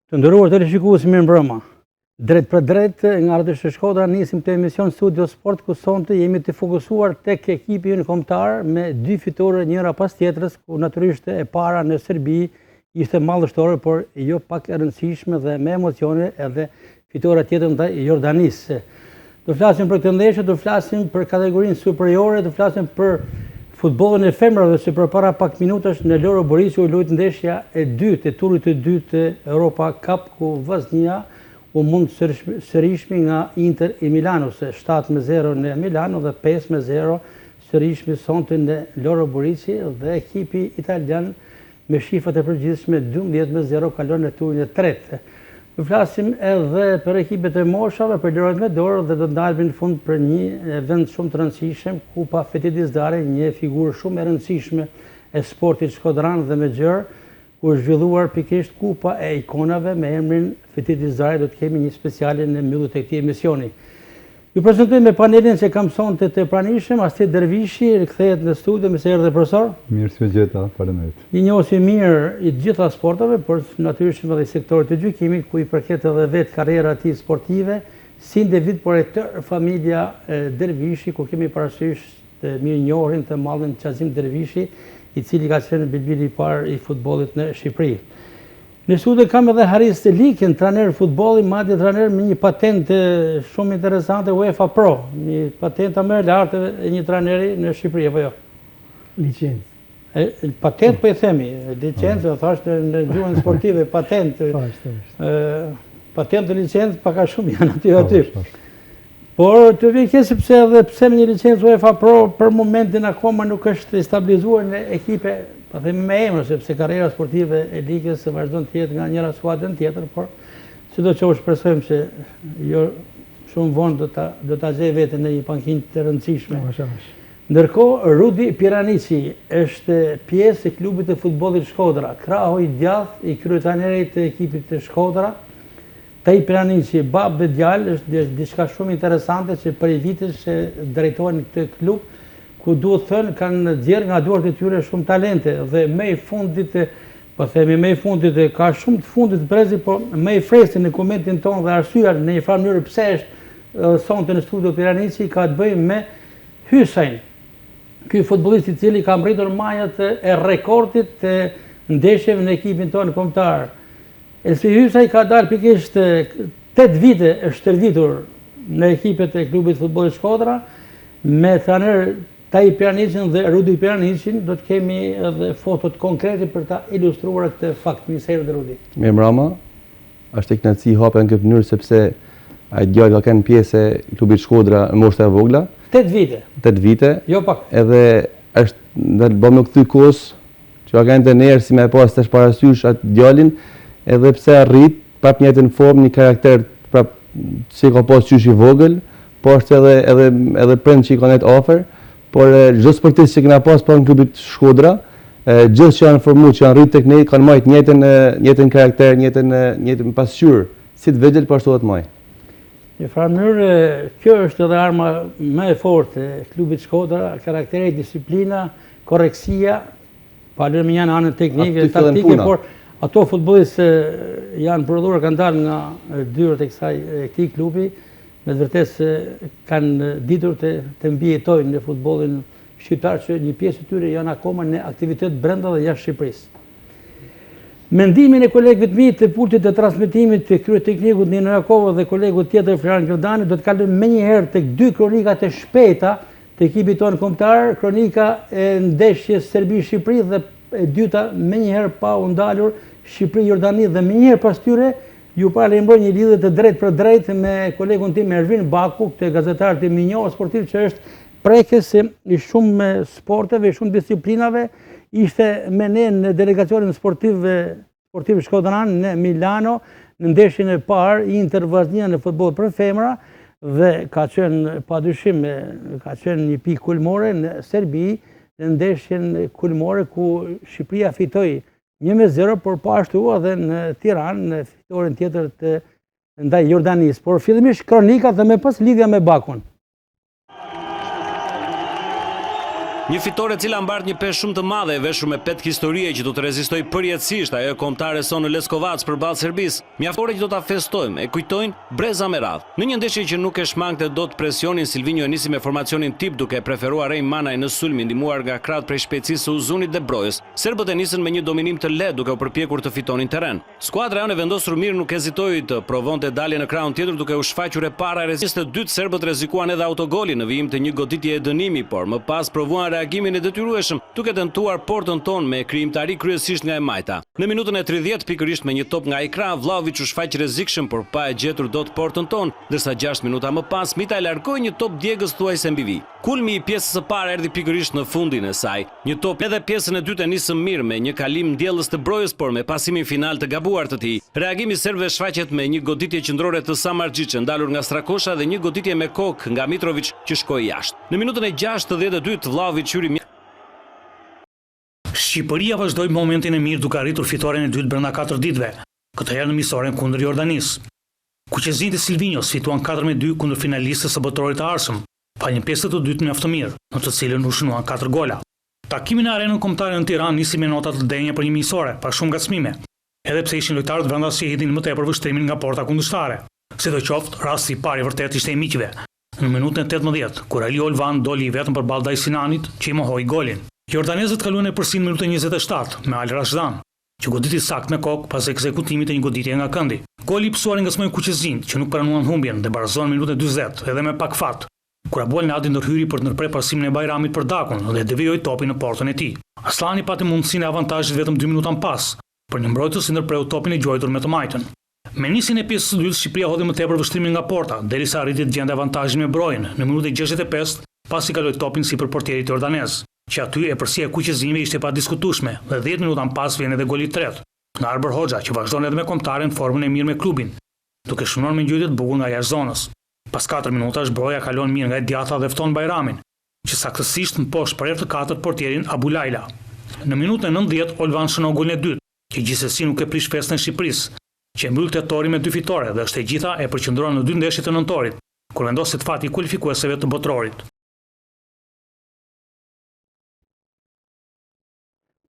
Të nderuar teleshikues, mirëmbrëma. Drejt për drejt nga RTS Shkodra nisim të emision Studio Sport, ku sonte jemi të fokusuar tek ekipi ynë kombëtar me 2 fitore njëra pas tjetrës, ku natyrisht e para në Serbi ishte madhështore, por jo pak e rëndësishme dhe me emocione, edhe fitore tjetër ndaj Jordanisë. Do flasim për këtë ndeshje, do flasim për kategorinë superiore, do flasim për futbollin e femrave, se për para pak minutash në Loro Borisi u luajt ndeshja e dytë, e turit të dytë Europa Cup, ku Vllaznia u mund sërishmi nga Inter i Milano, se 7-0 në Milano dhe 5-0 sërishmi sonte në Loro Borisi, dhe ekipi italian me shifrat e përgjithshme 12-0 kalon në turin e tretë. Do flasim edhe për ekipet e moshave, për lojrat me dorë, dhe do të ndalemi në fund për një event shumë të rëndësishëm, Kupa Fetit Dizdare, një figurë shumë e rëndësishme e sportit shkodran dhe me gjërë, ku është zhvilluar pikërisht Kupa e ikonave me emrin Fetit Dizdare. Do të kemi një speciale në mbyllje të këtij emisioni. Ju prezantoj me panelin që kam sonte të pranishëm, Astit Dervishi rikthehet në studio. Mirë se erdhe profesor. Mirë se gjeta, faleminderit. Një njohës i mirë i të gjitha sportave, por natyrisht edhe i sektorit të gjykimit, ku i përket edhe vetë karriera e tij sportive, si individ, por e tërë familja Dervishi, ku kemi parasysh të mirënjohrin të mallin Qazim Dervishi, i cili ka qenë bilbili i parë i futbollit në Shqipëri. Në studio kam edhe Haris Liken, trajner futbolli, madje trajner me një patentë shumë interesante, UEFA Pro, një patentë më e lartë e një trajneri në Shqipëri, apo jo? Licencë. Patentë po e themi, licencë, thash në gjuhën sportive, patentë. Patentë dhe licencë paka shumë janë aty. Por të vjen keq sepse edhe pse me një licencë UEFA Pro për momentin akoma nuk është stabilizuar në ekipe, pa themi me emër, sepse karriera sportive e ligës vazhdon të jetë nga njëra skuadër në tjetër, por sidoqoftë shpresojmë se jo shumë vonë do ta gjej veten në një pankinë të rëndësishme. Ndërkohë, Rudi Piranici është pjesë e klubit të futbollit Shkodra, krahu i djathtë i kryetrajnerit të ekipit të Shkodra. Tej Piranici, bab dhe djalë, është diçka shumë interesante që për i vitesh që drejtojnë këtë klub, ku duhet thënë kanë djerë nga duart e tyre shumë talente, dhe me i fundit, po themi me i fundit, ka shumë të fundit brezi, por me i freskët në komentin tonë dhe arsyeja në një farë mënyrë pse është sonte në studio Piranici, ka të bëjë me Hysajn. Ky futbollist i cili ka mbritur majat e rekordit të ndeshjeve në ekipin tonë kombëtar. Elsi Hysaj ka dalë pikërisht 8 vite është shtervitur në ekipet e klubit futbollit Shkodra, me trajner Tej Piranicin dhe Rudi Piranicin. Do të kemi edhe fotot konkrete për ta ilustruar këtë fakt. Mirë se erdhe Rudi. Mirëmbrëma. Është e kënaqësi hape në këtë mënyrë sepse ai djalë ka qenë pjesë e klubit Shkodra në moshë e vogla. 8 vite. 8 vite. Jo pak. Edhe është bëm në këtë kohës që ka qenë të nerë si me pas tash parasysh atë djalin, edhe pse arrit prap një jetë në formë, një karakter prap si ka pas qysh i vogël, po është edhe prind që i ka net offer, por çdo sportist që kena pas në klubit Shkodra, gjithë që janë formuar, që janë rrit tek ne, kanë marrë njëjtën karakter, njëjtën pasqyrë, si të vegjël po ashtu të maj. Në farë mënyrë, kjo është edhe arma më e fortë e klubit Shkodra, karakteri, disiplina, korreksia, pa lërë me janë anën teknike, taktike, por ato futbollistë janë prodhuar, kanë dalë nga dyrët e këtij klubi, me të vërtetë kanë ditur të mbijetojnë në futbollin shqiptar, që një pjesë e tyre janë akoma në aktivitet brenda dhe jashtë Shqipërisë. Mendimin e kolegëve të mi të pultit të transmetimit të kryeteknikut Nino Jakova dhe kolegut tjetër Florian Gjordani, do të kalojmë menjëherë tek 2 kronikat e shpejta të ekipit tonë kombëtar, kronika e ndeshjes Serbi-Shqipëri dhe e dyta menjëherë pa u ndalur Shqipëri-Jordani, dhe menjëherë pas tyre ju paralajmëroj një lidhje të drejtë për drejtë me kolegun tim Ervin Baku, këtë gazetar të minjohur sportiv, që është prekës i shumë sporteve, i shumë disiplinave, ishte me ne në delegacionin sportiv shkodran në Milano, në ndeshjen e parë Inter Vllaznia në futboll për femra, dhe ka qenë padyshim, ka qenë një pikë kulmore në Serbi, në ndeshjen kulmore ku Shqipëria fitoi 1-0, por po ashtu edhe në Tiranë në fitoren tjetër të ndaj Jordanisë. Por fillimisht kronika dhe më pas lidhja me Bakun. Një fitore e cila mbart një peshë shumë të madhe e veshur me petkë historie që do të rezistojë përjetësisht ajo kombëtare son në Leskovac përballë Serbisë. Mjaftore që do ta festojmë e kujtojnë breza me radhë. Në një ndeshje që nuk e shmangte dot presionin, Silvinho e nisi me formacionin tip duke preferuar Rein Manaj në sulm, ndihmuar nga krahët prej shpejtësisë së Uzunit dhe Brojës. Serbët e nisën me një dominim të lehtë duke u përpjekur të fitonin terren. Skuadra jonë e vendosur mirë nuk hezitoi të provonte dalje në krahun tjetër duke u shfaqur e para rrezikës të dytë. Serbët rrezikuan edhe autogolin në vijim të një goditje e dënimi, por më pas provuan reagimin e detyrueshëm duke tentuar portën tonë me krijimtari kryesisht nga e majta. Në minutën e 30 pikërisht me një top nga i krah, Vlahovic u shfaq rrezikshëm por pa e gjetur dot portën tonë, ndërsa 6 minuta më pas Mita e largoi një top djegës thuajse mbi vijë. Kulmi i pjesës së parë erdhi pikërisht në fundin e saj. Një top edhe pjesën e dytë nisëm mirë me një kalim ndjellës të Brojës, por me pasimin final të gabuar të tij. Reagimi i serbëve shfaqet me një goditje qendrore të Samardžić ndalur nga Strakosha dhe një goditje me kokë nga Mitrović që shkoi jashtë. Në minutën e 62 Vlahovic hyri. Shqipëria vazhdoi momentin e mirë duke arritur fitoren e dytë brenda 4 ditëve, këtë herë në miqësoren kundër Jordanisë. Kuqezinjtë e Silvinhos fituan 4-2 kundër finalistës së botrorit të ardhshëm, pa një pjesë të dytë mjaft të mirë, në të cilën u shënuan 4 gola. Takimi në arenën kombëtare në Tiranë nisi me nota të denja për një miqësore, pa shumë ngacmime, edhe pse ishin lojtarët vendas që hedhin më tepër vështrimin nga porta kundërshtare. Sidoqoftë, rasti i parë i vërtet ishte i miqve. Në minutën e 18, kur Ali Olvan doli i vetëm përballë Dajsinanit, që i mohoi golin. Jordanezët kaluan e përsin në minutën 27 me Al Rashdan, që goditi sakt me kokë pas ekzekutimit të një goditje nga këndi. Goli i psuar nga smoj Kuqezinjt, që nuk pranuan humbjen dhe barazohen në minutën 40 edhe me pak fat. Kur Abuel Nadi ndërhyri për të ndërprer pasimin e Bajramit për dakun dhe devijoi topin në portën e tij. Aslani pati mundësinë e avantazhit vetëm 2 minuta më pas, për një mbrojtës që ndërpreu topin e gjuajtur me të majtën. Me nisjen e pjesës së dytë, Shqipëria hodhi më tepër vështrimin nga porta, derisa arriti të gjente avantazhin me Brojën në minutën 65, pasi kaloi topin sipër portierit jordanez, që aty e përsia e Kuqezinjve ishte pa diskutueshme dhe 10 minuta më pas vjen edhe goli i tretë nga Arber Hoxha, që vazhdon edhe me kombëtaren formën e mirë me klubin, duke shënuar me ngjytje të bukur nga jashtë zonës. Pas 4 minutash Broja kalon mirë nga Edjata dhe fton Bajramin, që saktësisht në poshtë për herë të katërt portierin Abulajla. Në minutën e 90 Olvan shënon golin e dytë, që gjithsesi nuk e prish festën e Shqipërisë, që mbyll tetori me 2 fitore dhe është e gjitha e përqendruar në 2 ndeshje të nëntorit, kur vendoset fati i kualifikuesave të botrorit.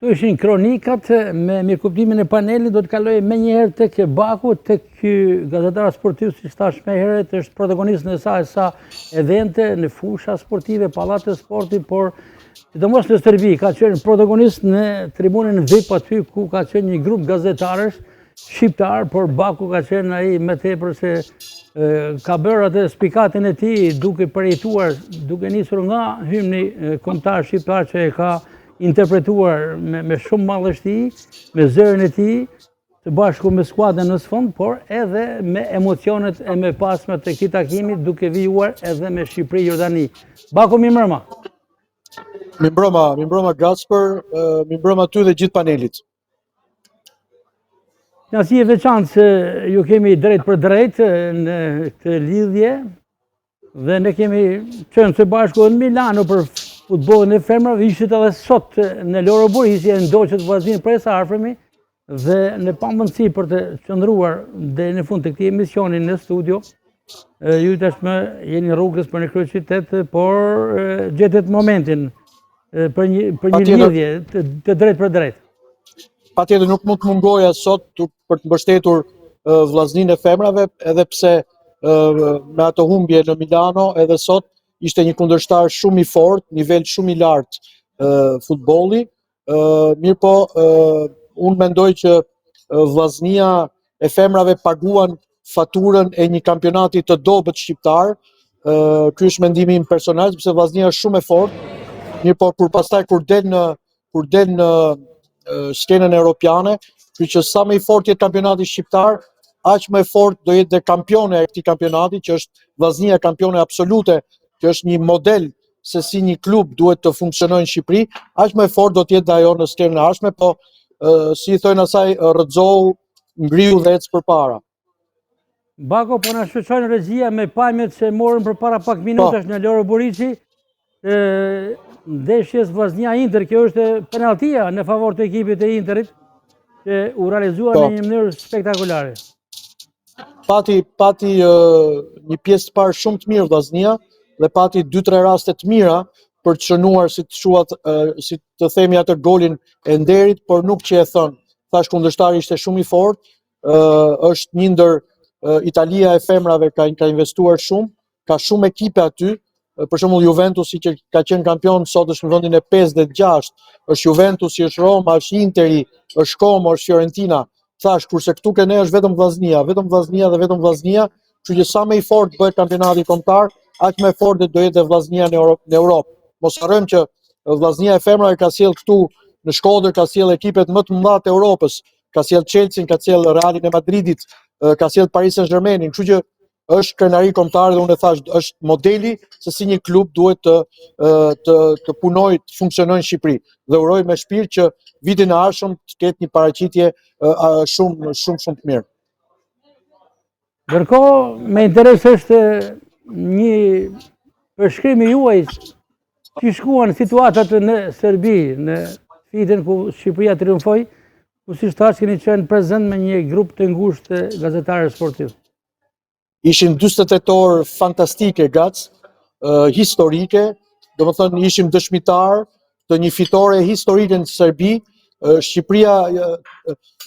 Këto ishin kronikat me mirëkuptimin e panelit, do të kaloj me njëherë tek Baku, tek ky gazetar sportiv, si thash më herët, është protagonist në sa evente në fusha sportive, pallate sporti, por sidomos në Serbi ka qenë protagonist në tribunën VIP aty ku ka qenë një grup gazetarësh shqiptar, por Baku ka qenë ai më tepër se ka bërë atë spikatin e tij duke përjetuar, duke nisur nga hymni kombëtar shqiptar që e ka interpretuar me shumë madhështi, me zërin e tij, të bashku me skuadrën në sfond, por edhe me emocionet e me pasme të këtij takimi, duke vijuar edhe me Shqipëri Jordani. Baku, mi mbrëma. Mi mbrëma Gasper, mi mbrëma ty dhe gjithë panelit. Nga si e veçantë se ju kemi drejt për drejt në këtë lidhje, dhe ne kemi qenë së bashku në Milano për futbollin e femrave, ishit edhe sot në Loro Borisi, e ndoqët vllaznin prej së afërmi, dhe në pamundësi për të qëndruar dhe në fund të këtij emisioni në studio, ju tashmë jeni rrugës për në kryeqytet, por gjetet momentin për një lidhje të drejt për drejt. Patjetër nuk mund të mungoja sot për të mbështetur vllaznin e femrave, edhe pse me ato humbje në Milano, edhe sot ishte një kundërshtar shumë i fortë, nivel shumë i lartë futbolli. Mirë po, unë mendoj që vllaznia e femrave paguan faturën e një kampionati të dobët shqiptar. Ky është mendimi im personal, sepse vllaznia është shumë e fortë. Mirë po, pastaj kur del në skenën europiane, që sa më i fortë jetë kampionati shqiptar, aq më e fortë do jetë dhe kampione e këtij kampionati, që është vllaznia kampione absolute, që është një model se si një klub duhet të funksionojë në Shqipëri, aq më e fortë do të jetë ajo në skenën e ardhshme, po si i thonë asaj, rrëzohu, ngriu dhe ecë përpara. Bako, po na shfaqson regjia me pamjet që morën përpara pak minutash në Loro Borisi, ndeshjes vllaznia Inter, kjo është penaltia në favor të ekipit e Interit, që u realizua në një mënyrë spektakolare. Pati një pjesë të parë shumë të mirë vllaznia, dhe pati 2-3 raste të mira, për të shënuar si të themi atë golin e nderit, por nuk që e thënë. Thash kundërshtari ishte shumë i fortë, është një ndër Italia e femrave ka investuar shumë, ka shumë ekipe aty. Për shembull Juventusi që ka qenë kampion sot është në vendin e 5 dhe 6, është Juventusi, është Roma, është Interi, është Como, është Fiorentina. Thash, kurse këtu ke ne është vetëm vllaznia dhe vetëm vllaznia, kështu që sa më i fortë bëhet kampionati kombëtar, aq më e fortë do jetë vllaznia në Europë. Mos harrojmë që vllaznia e femrave ka sjell këtu në Shkodër, ka sjell ekipet më të mëdha të Europës, ka sjell Chelsea, ka sjell Realin e Madridit, ka sjell Paris Saint-Germainin, kështu që është krenari kombëtare dhe unë e thash, është modeli se si një klub duhet të punojë, të funksionojë në Shqipëri. Dhe uroj me shpirt që vitin e ardhshëm të ketë një paraqitje shumë të mirë. Ndërkohë, me interes është një përshkrimi juaj që shkuan situatat në Serbi, në fitin ku Shqipëria triumfoi, ku si thash keni qenë prezent me një grup të ngushtë gazetarë sportiv. Ishin 48 orë fantastike, historike, do më thënë ishim dëshmitar të një fitore historike në Serbi. Shqipëria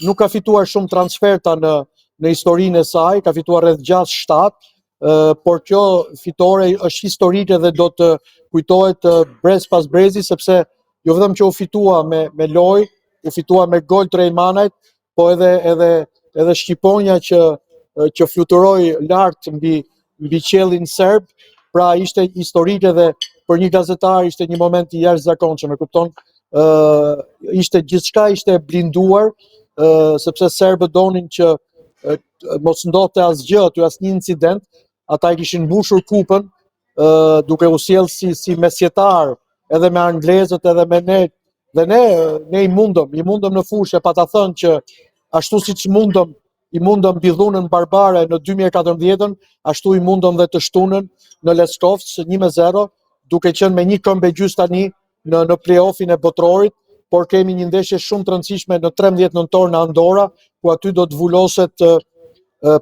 nuk ka fituar shumë transferta në historinë e saj, ka fituar rreth 6-7, por kjo fitore është historike dhe do të kujtohet brez pas brezi, sepse jo vetëm që u fitua me lojë, u fitua me gol të Rejmanajt, po edhe Shqiponja që fluturoi lart mbi qiellin serb, pra ishte historike dhe për një gazetar ishte një moment i jashtëzakonshëm, e kupton? Ishte gjithçka ishte blinduar, sepse serbët donin që mos ndodhte asgjë aty, asnjë incident. Ata e kishin mbushur kupën, duke u sjell si mesjetar, edhe me anglezët edhe me ne. Dhe ne i mundëm në fushë, pa ta thënë që ashtu siç i mundëm bidhunën barbare në 2014, ashtu i mundëm dhe të shtunën në Leskovsk 1-0, duke qenë me një këmbë gjys tani në play-offin e botrorit, por kemi një ndeshje shumë të rëndësishme në 13 nëntor në Andorra, ku aty do të zhvuloset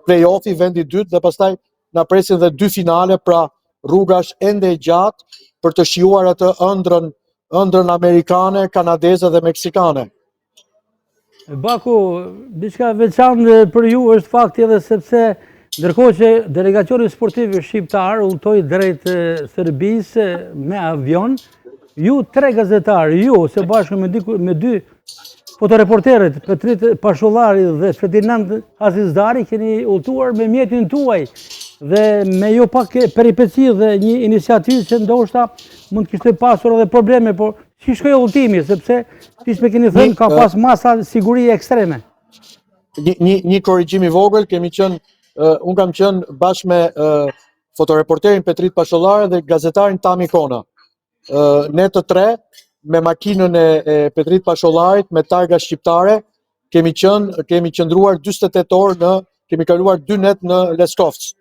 play-offi vendi i dytë dhe pastaj na presin dhe 2 finale, pra rruga është ende e gjatë për të shijuar atë ëndrrën amerikane, kanadeze dhe meksikane. Baku, diçka veçantë për ju është fakti edhe sepse ndërkohë që delegacioni sportiv shqiptar udhtoi drejt Serbisë me avion, ju 3 gazetarë, ju së bashku me 2 fotoreporterët, Petrit Pashollari dhe Ferdinand Azizdari, keni udhëtuar me mjetin tuaj dhe me jo pak peripeci dhe një iniciativë që ndoshta mund të kishte pasur edhe probleme, por si shkoi udhëtimi, sepse siç më keni thënë ka pas masa sigurie ekstreme. Një korrigjim i vogël, unë kam qenë bashkë me fotoreporterin Petrit Pashollari dhe gazetarin Tami Kona. Ne të 3 me makinën e Petrit Pashollarit me targa shqiptare kemi qëndruar 48 orë kemi kaluar 2 net në Leskovsk.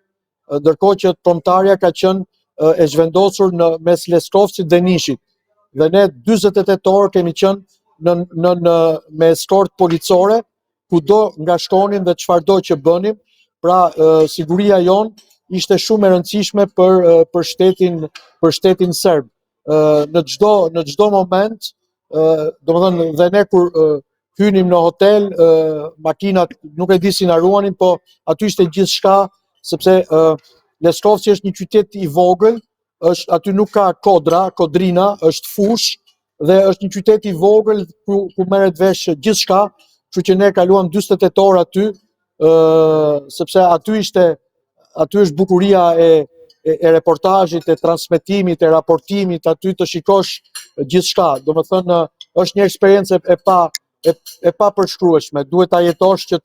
Ndërkohë që prontarja ka qenë e zhvendosur në mes Leskovskit dhe Nishit. Dhe ne 48 orë kemi qenë me eskort policore, kudo nga shkonin dhe çfarëdo që bënim, pra siguria jon ishte shumë e rëndësishme për shtetin serb. Në çdo moment, domethënë dhe ne kur hynim në hotel, makinat nuk e di si na ruanin, po aty ishte gjithçka, sepse Leskovci është një qytet i vogël, aty nuk ka kodrina, është fush dhe është një qytet i vogël ku merret vesh gjithçka, kështu që ne kaluam 48 orë aty, sepse aty është bukuria e reportazhit, e transmetimit, e raportimit, aty të shikosh gjithçka. Domethënë është një eksperiencë e pa përshkrueshme. Duhet ta jetosh që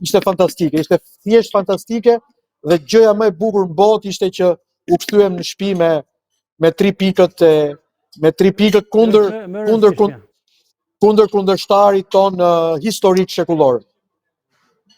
ishte fantastike, ishte thjesht fantastike dhe gjëja më e bukur në botë ishte që u kthyem në shtëpi me 3 pikët kundër kundërshtarit ton historik shekullor.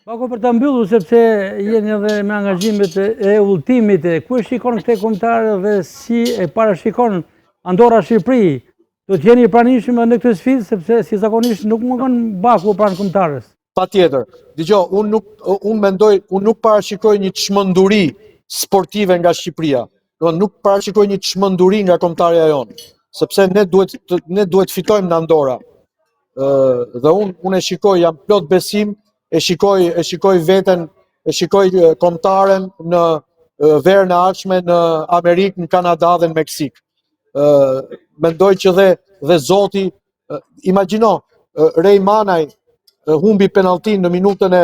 Bako, për të mbyllur, sepse jeni edhe me angazhimet e udhëtimit, ku e shikon këtë kombëtar dhe si e parashikon Andorra Shqipëri? Do të jeni pranishëm në këtë sfidë, sepse si zakonisht nuk mungon Baku pranë kombëtarës. Patjetër. Dgjoj, unë mendoj, unë nuk parashikoj një çmenduri sportive nga Shqipëria. nuk parashikoj një çmenduri nga kombëtarja jonë, sepse ne duhet fitojmë në Andorra. Dhe unë e shikoj, jam plot besim, e shikoj veten, e shikoj kombëtaren në verën e ardhshme në Amerikë, në Kanada dhe në Meksik. Mendoj që dhe Zoti, imagjino, Rej Manaj humbi penalltin në minutën e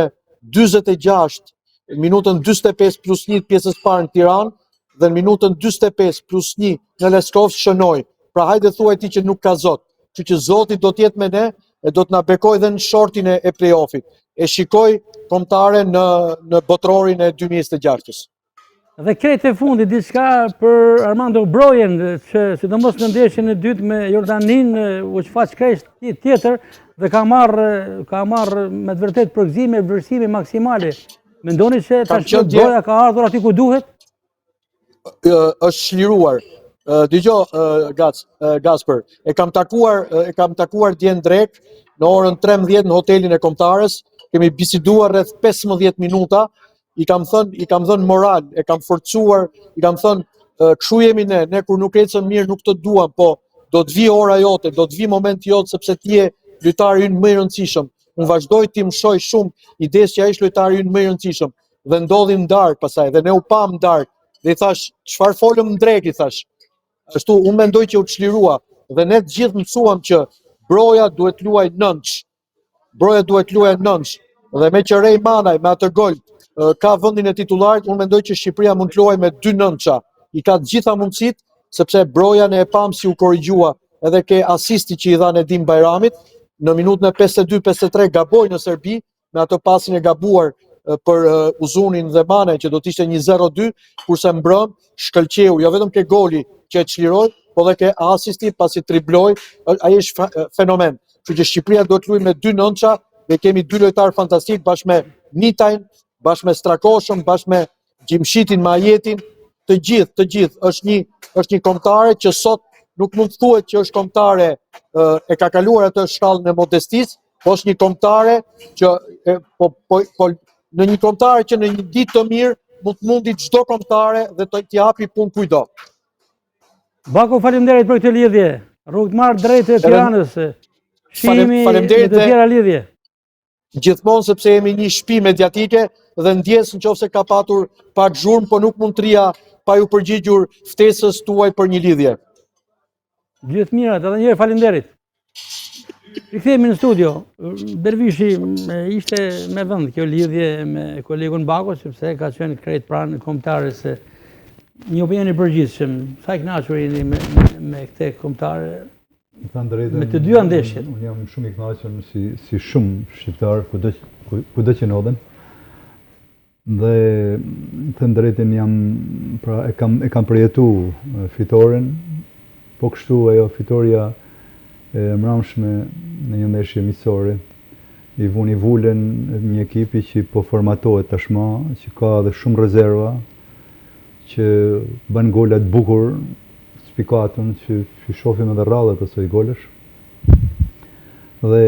46, minutën 45+1 pjesës parë në Tiranë dhe në minutën 45+1 në Leskovë shënoi. Pra hajde thuaj ti që nuk ka Zot. Që Zoti do t'jetë me ne e do t'na bekoj dhe në shortin e play-offit. E shikoj kombëtare në botrorin e 2026-s. Dhe krejt e fundit, diçka për Armando Brojen, që sidomos në ndeshjen e dytë me Jordanin, u shfaq krejt tjetër dhe ka marrë me të vërtet përgëzime, vlerësime maksimale. Mendoni që tash Broja ka ardhur aty ku duhet? Është çliruar. Dëgjoj Gasper, e kam takuar dje drek në orën 13 në hotelin e kombëtarës. Kemi biseduar rreth 15 minuta. I kam thënë moral, e kam forcuar, i kam thënë kështu jemi ne kur nuk ecën mirë nuk të duam, po do të vi ora jote, do të vi momenti jot sepse ti je lojtari ynë më i rëndësishëm. Unë vazhdoj të mësoj shumë idesë që ai është lojtari ynë më i rëndësishëm. Dhe ndodhi ndark pastaj dhe ne u pam ndark. Dhe i thash, çfarë folëm drek, i thash. Ashtu unë mendoj që u çlirua dhe ne të gjithë mësuam që Broja duhet luaj nënç. Broja duhet luaj nënç. Dhe me që Rej Manaj me atë gol ka vendin e titularit, unë mendoj që Shqipëria mund të luajë me 2 nënça. I ka të gjitha mundësitë, sepse Broja ne e pam si u korrigjua edhe ke asisti që i dha Nedim Bajramit në minutën e 52-53 gaboi në Serbi me atë pasin e gabuar për Uzunin dhe Mane që do të ishte 1-0-2, kurse mbrëm shkëlqeu, jo vetëm ke goli që e çliroi, po dhe ke asisti pasi tribloi, ai është fenomen. Kështu që Shqipëria do të luajë me 2 nënça dhe kemi 2 lojtarë fantastik bashkë me Mitajn, bashkë me Strakoshën, bashkë me Gjimshitin, me Ajetin, të gjithë. Është një kombëtare që sot nuk mund të thuhet që është kombëtare e ka kaluar atë shkallën e modestisë, po është një kombëtare që në një kombëtare që në një ditë të mirë mundi çdo kombëtare dhe të japi punë kujdo. Bako, faleminderit për këtë lidhje. Rrugëmarr drejt e Tiranës. Shihemi në të tjera lidhje. Gjithmonë sepse jemi një shtëpi mediatike dhe ndjes nëse ka patur pak zhurmë, po nuk mund të rria pa ju përgjigjur ftesës tuaj për një lidhje. Gjithë mirat, edhe njëherë faleminderit. Rikthehemi në studio. Dervishi ishte me vend kjo lidhje me kolegun Bako, sepse ka qenë krejt pranë kombëtarës. Një opinion i përgjithshëm, sa i kënaqur jeni me këtë kombëtare? Me të dyja ndeshjet. Unë jam shumë i kënaqur si shumë shqiptar kudo që ndodhen. Dhe të drejtën e kam përjetuar fitoren, po kështu ajo fitoria e mramshme në një ndeshje miqësore i vulen një ekipi që po formatohet tashmë, që ka edhe shumë rezerva, që bën gola të bukur, spikatën që shohim edhe rradhët e asaj golesh. Dhe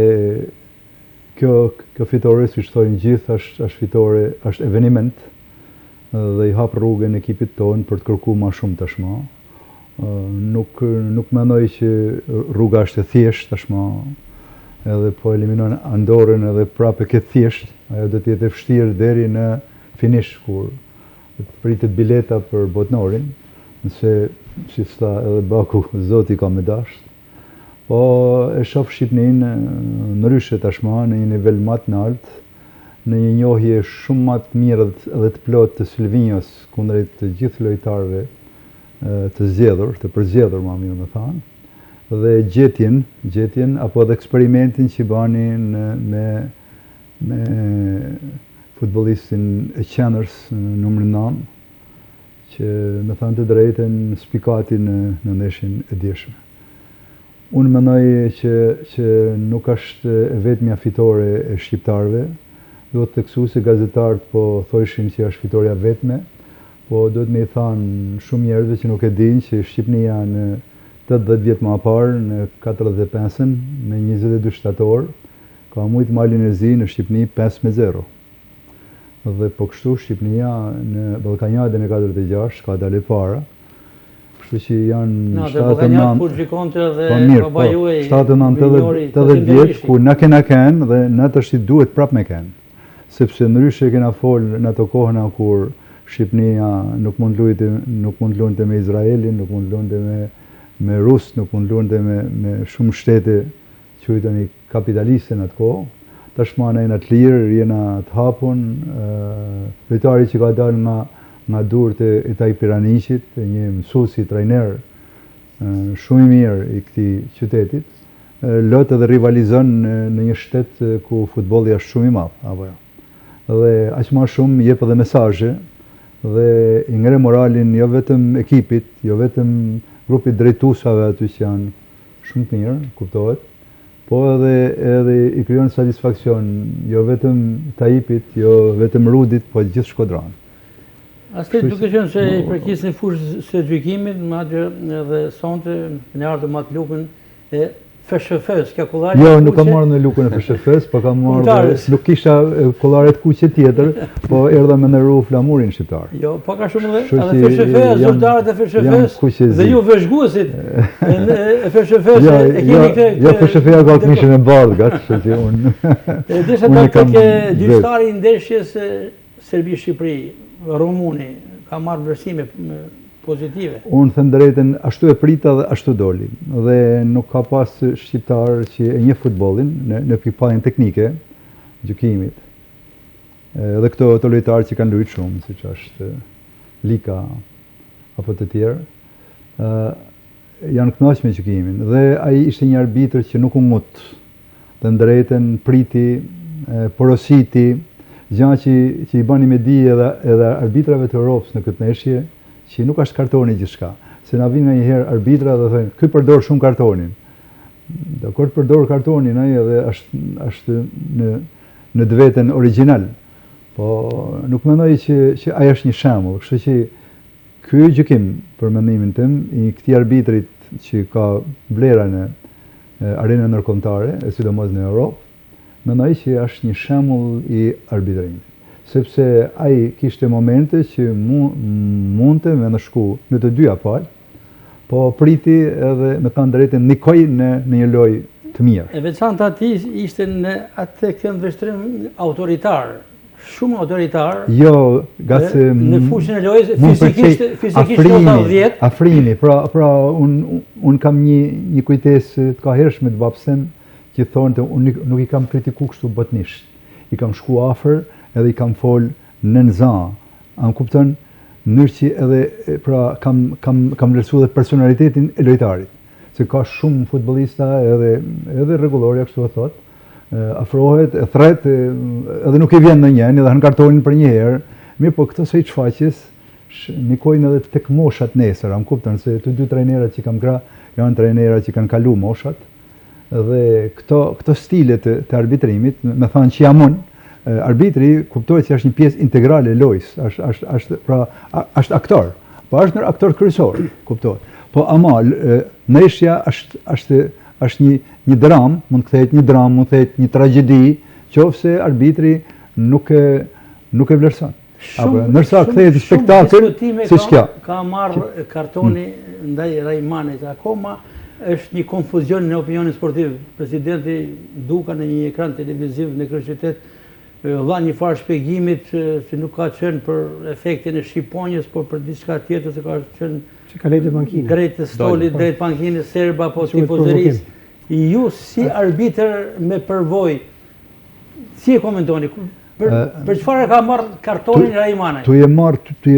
kjo fitore, siç thonë gjithë, është fitore, është eveniment dhe i hap rrugën ekipit tonë për të kërkuar më shumë tashmë. Nuk mendoj që rruga është e thjeshtë tashmë, edhe po eliminon Andorrën edhe prapë ke thjesht, ajo do të jetë e vështirë deri në finish kur pritet bileta për botënorin, nëse si tha edhe Baku, Zoti ka me dasht. Po e shoh Shqipërinë ndryshe tashmë në një nivel më të lartë, në një njohje shumë më të mirë dhe të plotë të Silvinjos kundrejt të gjithë lojtarëve të zgjedhur, të përzgjedhur më mirë më thënë, dhe gjetjen apo edhe eksperimentin që bani me futbollistin e qendrës numër 9, që me thënë të drejtën spikati në ndeshjen e dieshme. Unë mendoj që nuk është e vetmja fitore e shqiptarëve, duhet të theksu se gazetarët po thoshin që është fitoria vetme, po duhet me i thanë shumë njerëzve që nuk e dinë që Shqipëria në 80 vjet më parë, në 45-ën, në 22 shtator, ka mujt malin e zi në Shqipëni 5-0. Dhe po kështu Shqipënia në Ballkanjadën e 46 ka dalë para Kështu që janë Na, dhe Bokanjak kur gjikonte dhe baba juaj 70-80 vjet ku na kena kenë dhe na tash duhet prap me kenë. Sepse ndryshe kena folë në ato kohëna kur Shqipnia nuk mund luante me Izraelin, nuk mund luante me Rus, nuk mund luante me shumë shtete quajteni kapitaliste në atë kohë. Tashma na jena të lirë, jena të hapun, lojtari që ka dalë nga durët e Taj Piraniqit, një mësuesi trajner shumë i mirë i këtij qytetit, lot edhe rivalizon në një shtet ku futbolli është shumë i madh, apo jo. Dhe aq më shumë jep edhe mesazhe dhe i ngre moralin jo vetëm ekipit, jo vetëm grupit drejtuesave aty që janë shumë të mirë, kuptohet, po edhe i krijon satisfaksion jo vetëm Tajipit, jo vetëm Rudit, po gjithë Shkodran. Ashtu duke qenë se i përkisni fushës së gjykimit, madje edhe sonte në ardhur me atë lukën e FSHF-s, ka kollare. Jo, nuk kam marrë në lukën e FSHF-s, po kam marrë, nuk kisha kollare të kuqe tjetër, po erdha me ndërru flamurin shqiptar. Jo, po ka shumë edhe FSHF, zyrtarët e FSHF-s dhe ju vëzhguesit e FSHF-s e keni këtë. Jo, FSHF-ja ka këmishën e bardhë, kështu që unë. Desha ta tek gjyqtari i ndeshjes Serbi-Shqipëri, Rumuni, ka marrë vlerësime pozitive. Unë thënë drejtën, ashtu e prita dhe ashtu doli. Dhe nuk ka pas shqiptar që e njeh futbollin në pikpamjen teknike, gjykimit. Dhe këto lojtarë që kanë luajtur shumë, siç është Lika apo të tjerë, janë kënaqur me gjykimin. Dhe ai ishte një arbitër që nuk u mut. Të drejtën priti, porositi, gjë që i bani me di edhe arbitrave të Europës në këtë ndeshje, që nuk është kartoni gjithçka. Se na vinë njëherë arbitra dhe thonë, "Ky përdor shumë kartonin." Dakor, përdor kartonin ai edhe është në të veten origjinal. Po nuk mendoj që ai është një shembull, kështu që ky gjykim për mendimin tim i këtij arbitrit që ka vlera në arenën ndërkombëtare, sidomos në Europë, mendoj që është një shembull i arbitrimit. Sepse ai kishte momente që mundte me ndëshku në të dyja palë, po priti edhe me thënë drejtën nikoj në një lojë të mirë. E veçanta ati ishte në atë këndvështrim autoritar, shumë autoritar. Jo, gase në fushën e lojës fizikisht ota 10. Afrini, pra unë kam një kujtesë të kahershme të babsem që thonë unë nuk i kam kritiku kështu botnisht. I kam shku afer edhe i kam fol në nëza. A më kupton, mënyrë që edhe pra kam vlerësuar dhe personalitetin e lojtarit. Se ka shumë futbollista edhe rregullorja kështu e thot, afrohet, e thret, edhe nuk i vjen ndonjëherë, edhe han kartonin për një herë. Mirë, po këtë se i çfaqes nikojnë edhe tek moshat nesër, a më kupton se të dy trajnerat që kam gra janë trajnerat që kanë kalu moshat. Dhe këto stile të arbitrimit, me thënë që jam unë, arbitri kuptohet që është një pjesë integrale e lojës, është aktor, po është në aktor kryesor, kuptohet. Po ama ndeshja është një dram, mund të kthehet një dram, mund të kthehet një tragjedi, qofse arbitri nuk e vlerëson. Ndërsa kthehet spektakël, siç kjo. Ka marrë kartoni ndaj Rajmanit akoma. Është një konfuzion në opinionin sportiv. Presidenti Duka në një ekran televiziv në Kryeqytet dha një farë shpjegimit se nuk ka qenë për efektin e shqiponjës, por për diçka tjetër, se ka qenë që ka lejtë bankinë. Drejt stolit, drejt bankinës serba apo tifozërisë. Ju si arbitër me përvojë, si e komentoni? Për çfarë ka marrë kartonin Rajmani? Tu je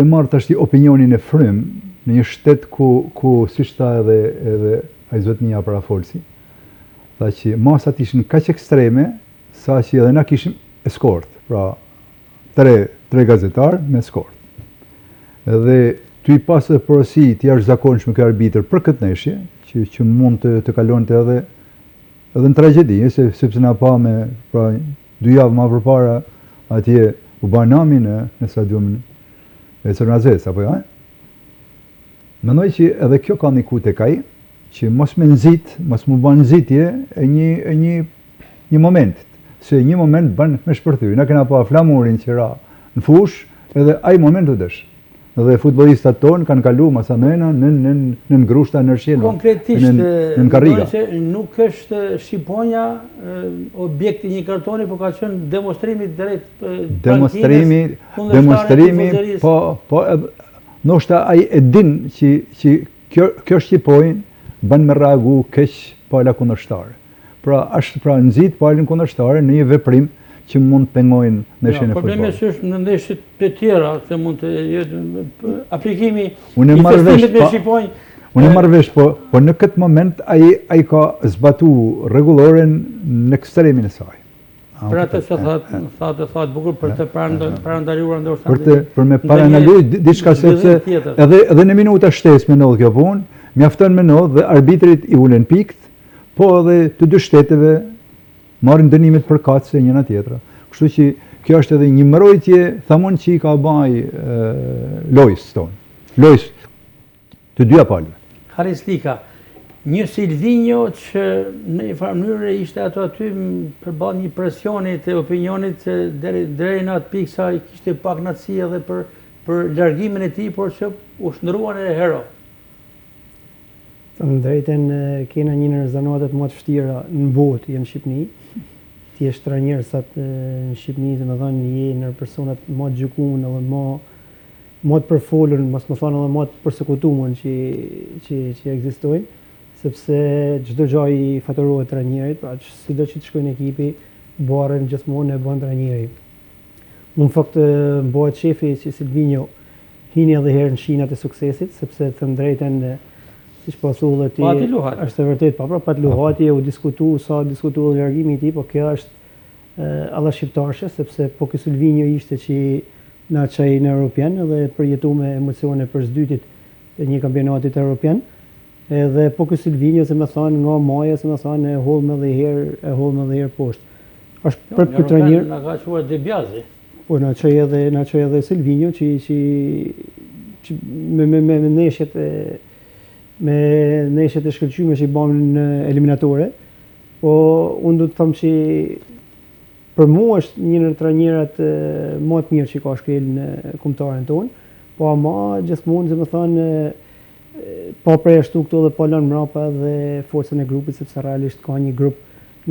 marrë tash opinionin e frym në një shtet ku siç tha edhe ai zotnia para folsi, tha që masat ishin kaq ekstreme sa që edhe na kishim eskort, pra tre gazetar me eskort. Edhe ty i pas edhe porosi të jashtëzakonshme ky arbitër për këtë ndeshje, që mund të kalonte edhe në tragjedi, sepse na pa me pra 2 javë më përpara atje u banami në stadiumin e Cernazes, apo jo? Mendoj që edhe kjo ka ndiku tek ai, që mos më bën nxitje e një moment, se një moment bën me shpërthyr. Na kena pa flamurin që ra në fush, edhe ai moment u desh. dhe futbollistat tonë kanë kalu masamena në ngrushta në Rshjeno, Konkretisht, në Karriga. nuk është Shqiponia objekti një kartoni, por ka qenë demonstrimi drejt demonstrimi, po ndoshta ai e din që kjo Shqipojnë bën me reagu keq pala kundërshtar. Pra nxit palën kundërshtar në një veprim që mund të pengojnë ndeshjen e futbollit. Problemi është në ndeshjet të tjera, se mund të jetë aplikimi i festimit me Shqiponjë. Unë marr vesh, po në këtë moment ai ka zbatu rregulloren në ekstremin e saj. Për atë që thatë bukur për të parandaluar ndoshta. Për me parandaluar diçka sepse edhe në minuta shtesë me ndodh kjo punë, mjafton me ndodh dhe arbitrit i ulen pikt, po edhe të dy shteteve marrin dënimet përkatëse njëna tjetra. Kështu që kjo është edhe një mbrojtje, thamon që i ka baj lojës tonë. Lojës të dyja palëve. Haris Lika, një Silvinjo që në një farë mënyrë ishte aty përballë një presionit e opinionit deri në atë pikë sa i kishte pak natësi edhe për largimin e tij, por që u shndruan e hero. Të drejten, kena një në zanatet më të vështira në botë në Shqipëni. Ti je trajner sa në Shqipëni, dhe më thonë je në personat më të gjykuar edhe më të përfolur, mos më thonë edhe më të përsekutuar që ekzistojnë, sepse çdo gjë i fatorohet trajnerit, pra sido që të shkojnë ekipi, bëhen gjithmonë e bën trajneri. Unë fakt bëhet shefi që Silvinjo hini edhe herë në shinat e suksesit, sepse të drejten siç po thullë ti, është e vërtet, pra pat luhati u diskutu largimi i tij, po kjo është alla shqiptarshe, sepse po ky Silvinjo ishte që na çaj në Europian dhe përjetu me emocione për zdytit të një kampionatit Europian. Edhe po ky Silvinjo, se më thonë nga maja, se më thonë e holl me dhe herë poshtë. Është për ky trajner na ka thuar Debjazi. Po na çaj edhe Silvinjo që me neshjet e shkëlqyme që i bëm në eliminatore, po unë du të thëmë që për mua është një në trajnerat më të mirë që ka shkel në kombëtaren tonë, po ama gjithmonë, se më thënë, po preashtu këto dhe po lënë mrapa dhe forcën e grupit, sepse realisht ka një grup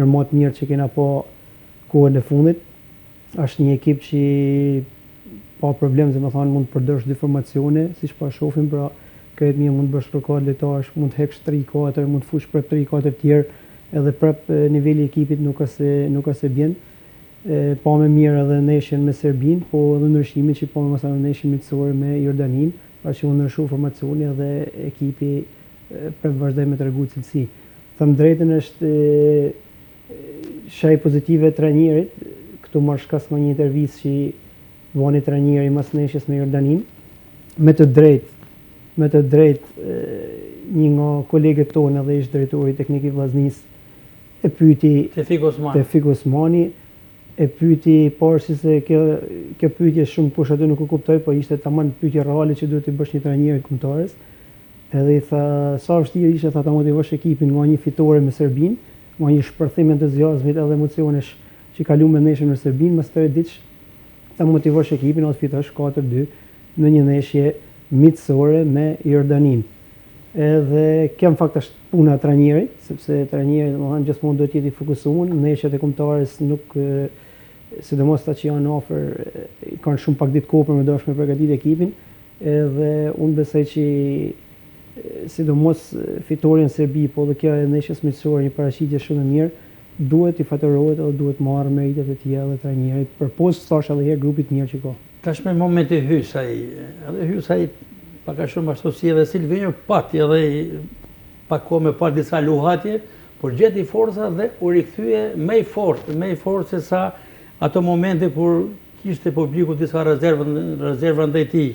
në më të mirë që kena po kohën e fundit. Është një ekip që pa problem, se më thënë, mund të përdorësh dy formacione, siç po shohim, pra këtë mjë mund të bësh për kohë letash, mund të heksh 3-4, mund të fush për 3-4 tjerë, edhe prap niveli ekipit nuk ka se bjen. Pa me mirë edhe neshjen me Serbin, po edhe ndryshimin që pa me mësa neshjen mitësore me Jordanin, pra që unë ndryshu formacioni edhe ekipi prap vazhdoj me të regu cilësi. Thëmë drejten është shaj pozitive trajnerit, këtu marrë shkas nga një intervjis që vani trajneri mas neshjes me Jordanin, me të drejt një nga kolegët tonë edhe ishtë drejtori teknik i Vllaznis e pyeti Tefik Osmani, e pyeti parësi se kjo pyetje shumë push aty nuk u kuptoj, po ishte tamam pyetje reale që duhet të bësh një trajner kombëtares. Edhe i tha sa vështirë ishte ta motivosh ekipin nga një fitore me Serbin, nga një shpërthim entuziazmit edhe emocionesh që kalu me neshjen me Serbin, mas 3 ditë ta motivosh ekipin ose fitosh 4-2 në një neshje mitësore me Jordanin. Edhe kjo në fakt është puna e trajnerit, sepse trajneri domethënë gjithmonë duhet të jetë i fokusuar, neshjet e kombëtares nuk sidomos ata që janë afër kanë shumë pak ditë kohë për me dashur me përgatitë ekipin, edhe unë besoj që sidomos fitoria në Serbi, po dhe kjo e neshjes mitësore, një paraqitje shumë e mirë, duhet i fatorohet edhe duhet marrë meritet e tjera dhe trajnerit, përpos thash edhe herë grupit mirë që ka. Tashme momenti Hysaj, edhe Hysaj paka shumë ashtu si edhe Silvinjo pati edhe pak kohë me pat disa luhatje, por gjeti forca dhe u rikthye më i fortë se sa ato momente kur kishte publiku disa rezerva ndaj tij.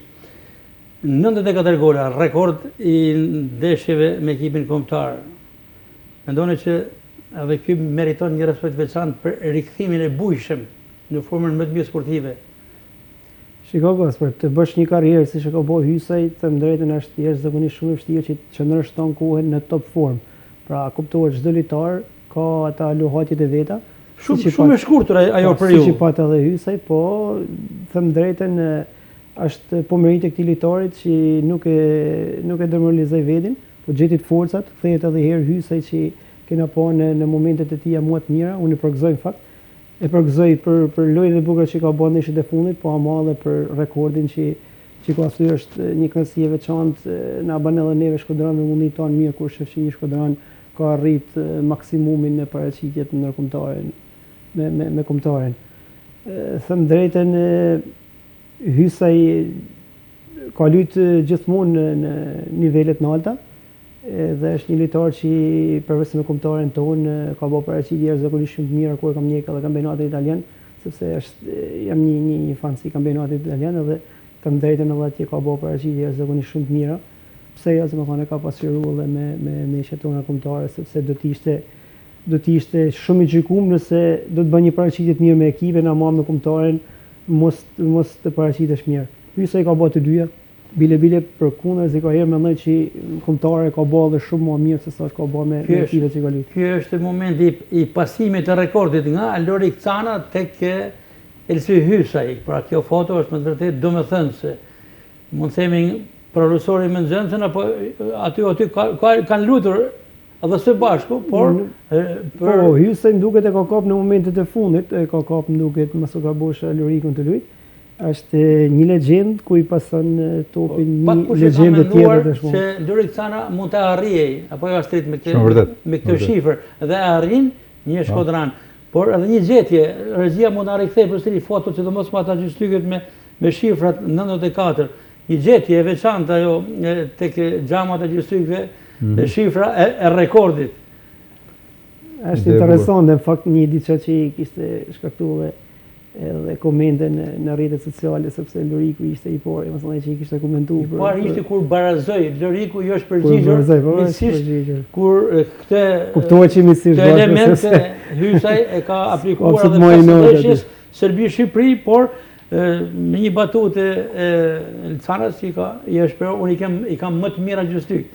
94 gola, rekord i ndeshjeve me ekipin kombëtar. Mendoni që edhe ky meriton një respekt veçantë për rikthimin e bujshëm në formën më të mirë sportive. Shiko për të bësh një karrierë si që ka bo Hysaj, të më drejtën është jashtëzakonisht shumë e vështirë që të qëndrosh ton kohën në top form. Pra kuptohet çdo lojtar ka ata luhatjet e veta. Shumë e shkurtër ajo periudhë. Siç i pat edhe Hysaj, po them drejtën është po merit e këtij lojtarit që nuk e demoralizoi veten, po gjeti të forcat, kthehet edhe herë Hysaj që kena pa në momentet e tija më të mira, unë e përgëzoj në fakt. E përgëzoj për lojën e bukur që ka bërë ndeshjet e fundit, po ama edhe për rekordin që ka thyer është një kënaqësi e veçantë, na bën edhe neve Shkodran me mundin tonë mirë kur shef që një Shkodran ka arrit maksimumin në paraqitjet ndërkombëtare me kombëtaren. Them drejtën, Hysaj ka luajtur gjithmonë në nivelet në alta dhe është një lojtar që përveç me kombëtaren tonë ka bërë paraqitje jashtëzakonisht shumë të mira kur kam ndjek edhe kampionatin italian, sepse jam një fan si kampionatit italian edhe them drejtën edhe atje ka bërë paraqitje jashtëzakonisht shumë të mira. Pse jo, domethënë ka pasqyruar edhe me ndeshjet tona kombëtare, sepse do të ishte shumë i gjykuar nëse do të bëj një paraqitje të mirë me ekipin ama me kombëtaren mos të paraqitesh mirë. Hysaj ka bërë të dyja. Bile përkundër se ka herë mendoj që kombëtare ka bërë edhe shumë më mirë se sa ka bërë me ekipet që ka luajtur. Ky është momenti i pasimit të rekordit nga Lorik Cana tek Elsi Hysaj. Pra kjo foto është me të vërtetë domethënëse. Mund të themi profesori me nxënësin apo aty kanë luajtur edhe së bashku, por Hysaj duket e ka kap në momentet e fundit, e ka kap duket mos u gabosh Lorikun të luajë. Është një legjend ku i pason topin një legjendë tjetër të shmonë. Se Lorik Cana mund të arrijej, apo jo Astrid me këtë shifër, dhe arrin një Shkodran. Por edhe një gjetje, regjia mund të rikthej përsëri fotot, sidomos me ata gjystyket me shifrat 94. Një gjetje e veçantë ajo tek xhamat e gjystykeve, shifra e rekordit. Është interesante në fakt një diçka që kishte shkaktuar edhe komente në rrjetet sociale, sepse Loriku ishte i pari, mësonaj që i kishte komentuar. I pari ishte kur barazoi, Loriku jo është përgjigjur, kur këtë kuptohet që misisht element Hysaj e ka aplikuar edhe pas ndeshjes Serbi-Shqipëri, por me një batutë e Canës që i është për unë i kam më të mira gjystyk.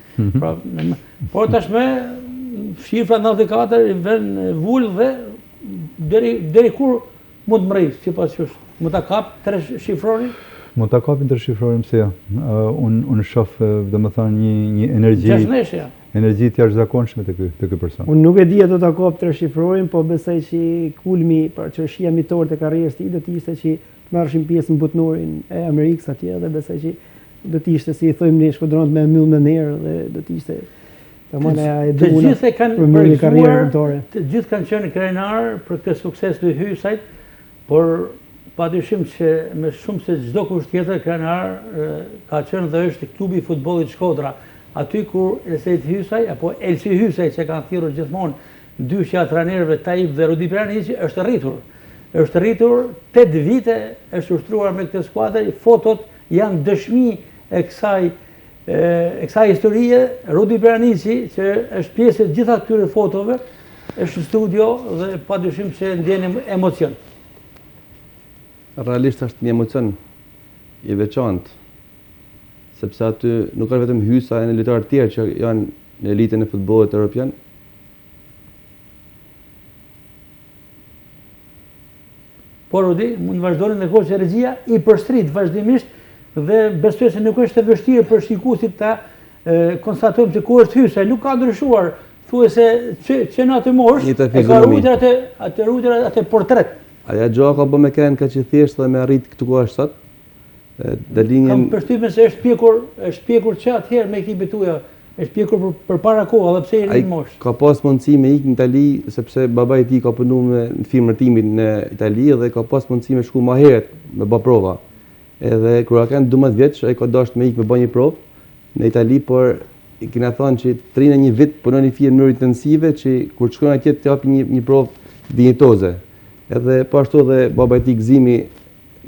Por tashme shifra 94 i vën vull dhe deri kur mund të mrejë, si pas qësh? Mund të kapë tre shifronin? Mund të kapin tre shifronin, pse jo. Unë shof, dhe më thonë, një energji të jashtëzakonshme të ky person. Unë nuk e di do të kapë tre shifronin, po besoj që kulmi, pra çështja mitore të karrierës tij do të ishte që të marrëshim pjesë në botënorin e Amerikës atje, dhe besoj që do të ishte, si i thojmë ne Shkodranët, me mbyll me nerë, dhe do të ishte të gjithë kanë përgjuar, të gjithë kanë qenë krenar për këtë sukses të Hysajt, por padyshim që me shumë se çdo kusht tjetër krenar ka qenë dhe është klubi i futbollit Shkodra. Aty kur Elsi Hysaj apo Elsi Hysaj që kanë thirrur gjithmonë dyshja trajnerëve Taib dhe Rudi Peranici është rritur. Është rritur 8 vite, është ushtruar me këtë skuadër, fotot janë dëshmi e kësaj historie. Rudi Peranici, që është pjesë e gjitha këtyre fotove, është në studio dhe padyshim që ndjen emocion. Realisht është një emocion i veçantë, sepse aty nuk është vetëm Hysaj e lojtarë të tjerë që janë në elitën e futbollit evropian. Por Rudi, mund të vazhdoni në kohë që regjia i përstrit vazhdimisht dhe besoj se nuk është e vështirë për shikuesit ta konstatojmë se ku është Hysaj, nuk ka ndryshuar. Thuajse që në atë mosh e ka ruajtur atë portret. Aja gjoa ka bë me kënë ka që thjesht dhe me arrit këtu ku është sot. Kam përshtypjen se është pjekur që atëherë me ekipet tuaja, është pjekur për para kohë, edhe pse i rritë mosh. Ka pas mundësi me ikë në Itali, sepse baba i tij ka punu në firmërtimin në Itali dhe ka pas mundësi me shku ma heret me bë prova. Edhe kur ka kanë 12 vjeç, ai ka dashur me ikë me bë një provë në Itali, por i kena thënë që trinë një vit punon në firmë mënyrë intensive që kur shkon atje të japi një provë dinjitoze. Edhe po ashtu dhe baba i tij Gzimi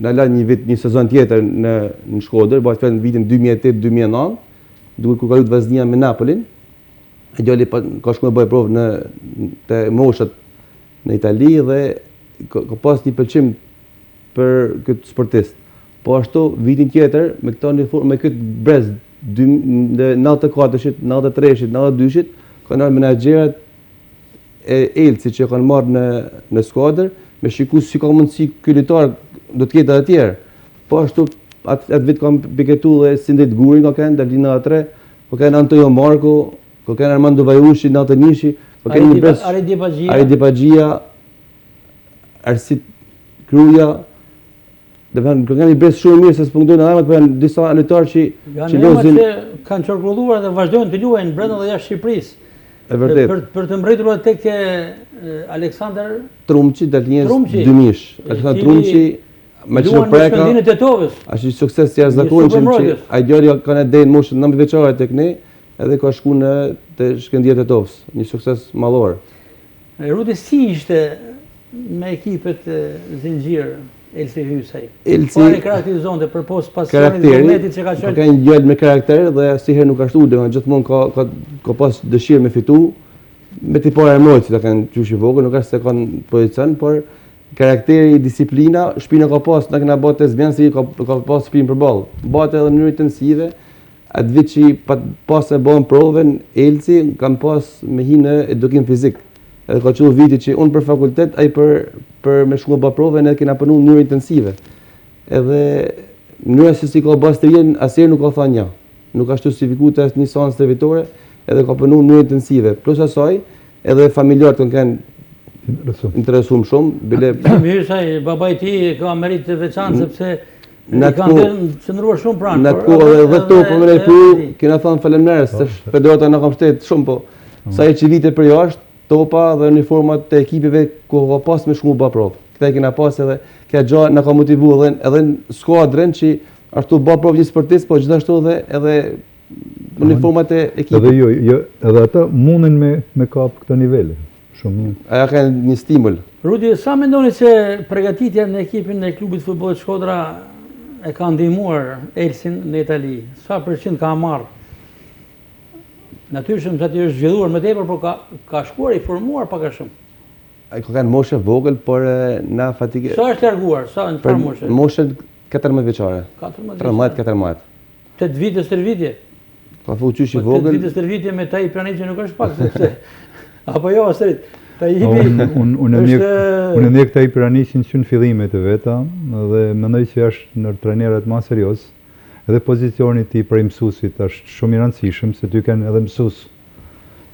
na la një sezon tjetër në Shkodër, bëhet në vitin 2008-2009, duke kur ka luajtur vazhdia me Napolin. Djali ka shkuar bëj provë te moshat në Itali dhe ka pas një pëlqim për këtë sportist. Po ashtu vitin tjetër me këtë brez në 94-shit, 93-shit, 92-shit, kanë ardhur menaxherët e Elsi që kanë marrë në skuadër, me shiku si ka mundësi ky lojtar do të ketë edhe të tjerë. Po ashtu atë vit kam piketu dhe Sindit Guri ka kanë Dalina 3, po kanë Antonio Marko, po kanë Armando Vajushi, Natë Nishi, po kanë një pres Aridi Pagjia, Arsit Kruja. Dhe kanë një pres shumë mirë se s'pungdojnë emrat, po janë disa lojtarë që lozin që kanë çorkulluar dhe vazhdojnë të luajnë brenda dhe jashtë Shqipërisë. E vërtet. Për të mbërritur tek Aleksandar Trumçi Dalinjes dymish. Aleksandar Trumçi me çfarë preka. Luan në Tetovës. Është një sukses i jashtëzakonshëm që ai djali kanë dhënë moshën 9 vjeçare tek ne, edhe ka shkuar në te Shkëndijë Tetovës. Një sukses mallor. Rudi si ishte me ekipet zinxhir Elsi Hysaj? Elsi e karakterizonte përpos pasionit të momentit që ka qenë. Ka një djalë me karakter dhe asnjëherë nuk ka shtuar, domethënë gjithmonë ka pas dëshirë me fitu, me tipare emoci ta kanë qysh i vogël, nuk është se kanë pozicion, por karakteri, disiplina, shpina ka pas, na kena bërë test si ka pas shpinë për ballë. Bëhet edhe në mënyrë intensive. Atë vit që pas e bën provën, Elsi kanë pas me hinë edukim fizik. Edhe ka qenë viti që unë për fakultet, ai për me shkuar bë provën edhe kena punuar në mënyrë intensive. Edhe mënyra se si ka bërë stërjen, asnjëherë nuk ka thënë ja. Nuk ka justifikuar as një seancë stërvitore, edhe ka punuar në mënyrë intensive. Plus asaj, edhe familjarët kanë interesuar shumë, bile mirë sa babai i tij ka merit të veçantë sepse i kanë qëndruar shumë pranë. Në atë kohë edhe to po më lepu, kena thënë faleminderit se federata na ka mbështetur shumë, po sa që vite për jashtë topa dhe uniformat të ekipeve ku ka pas me shku bë provë. Këta kena pas edhe kjo gjë na ka motivuar edhe në skuadrën që ashtu bë provë një sportist, po gjithashtu edhe uniformat e ekipit. Edhe edhe ata mundin me kap këtë nivele. Shumë mirë. Aja ka një stimul. Rudi, sa mendoni se përgatitja në ekipin e klubit futbollit Shkodra e ka ndihmuar Elsin në Itali? Sa përqind ka marrë? Natyrisht se aty është zgjedhuar më tepër, por ka shkuar i formuar pak a shumë. Ai ka kanë moshë vogël, por na fatikë. Sa është larguar? Sa në çfarë moshë? Moshën 14 vjeçare. 13-14. 8 vite stërvitje. Ka futur qysh i vogël. 8 vite stërvitje me Taji Praniçi nuk është pak sepse apo jo Astrid. Unë e ndjek Taji Praniçin që në fillimet e veta dhe mendoj që është në trajnerët më serioz. Edhe pozicioni i prej mësuesit është shumë i rëndësishëm se ty kanë edhe mësues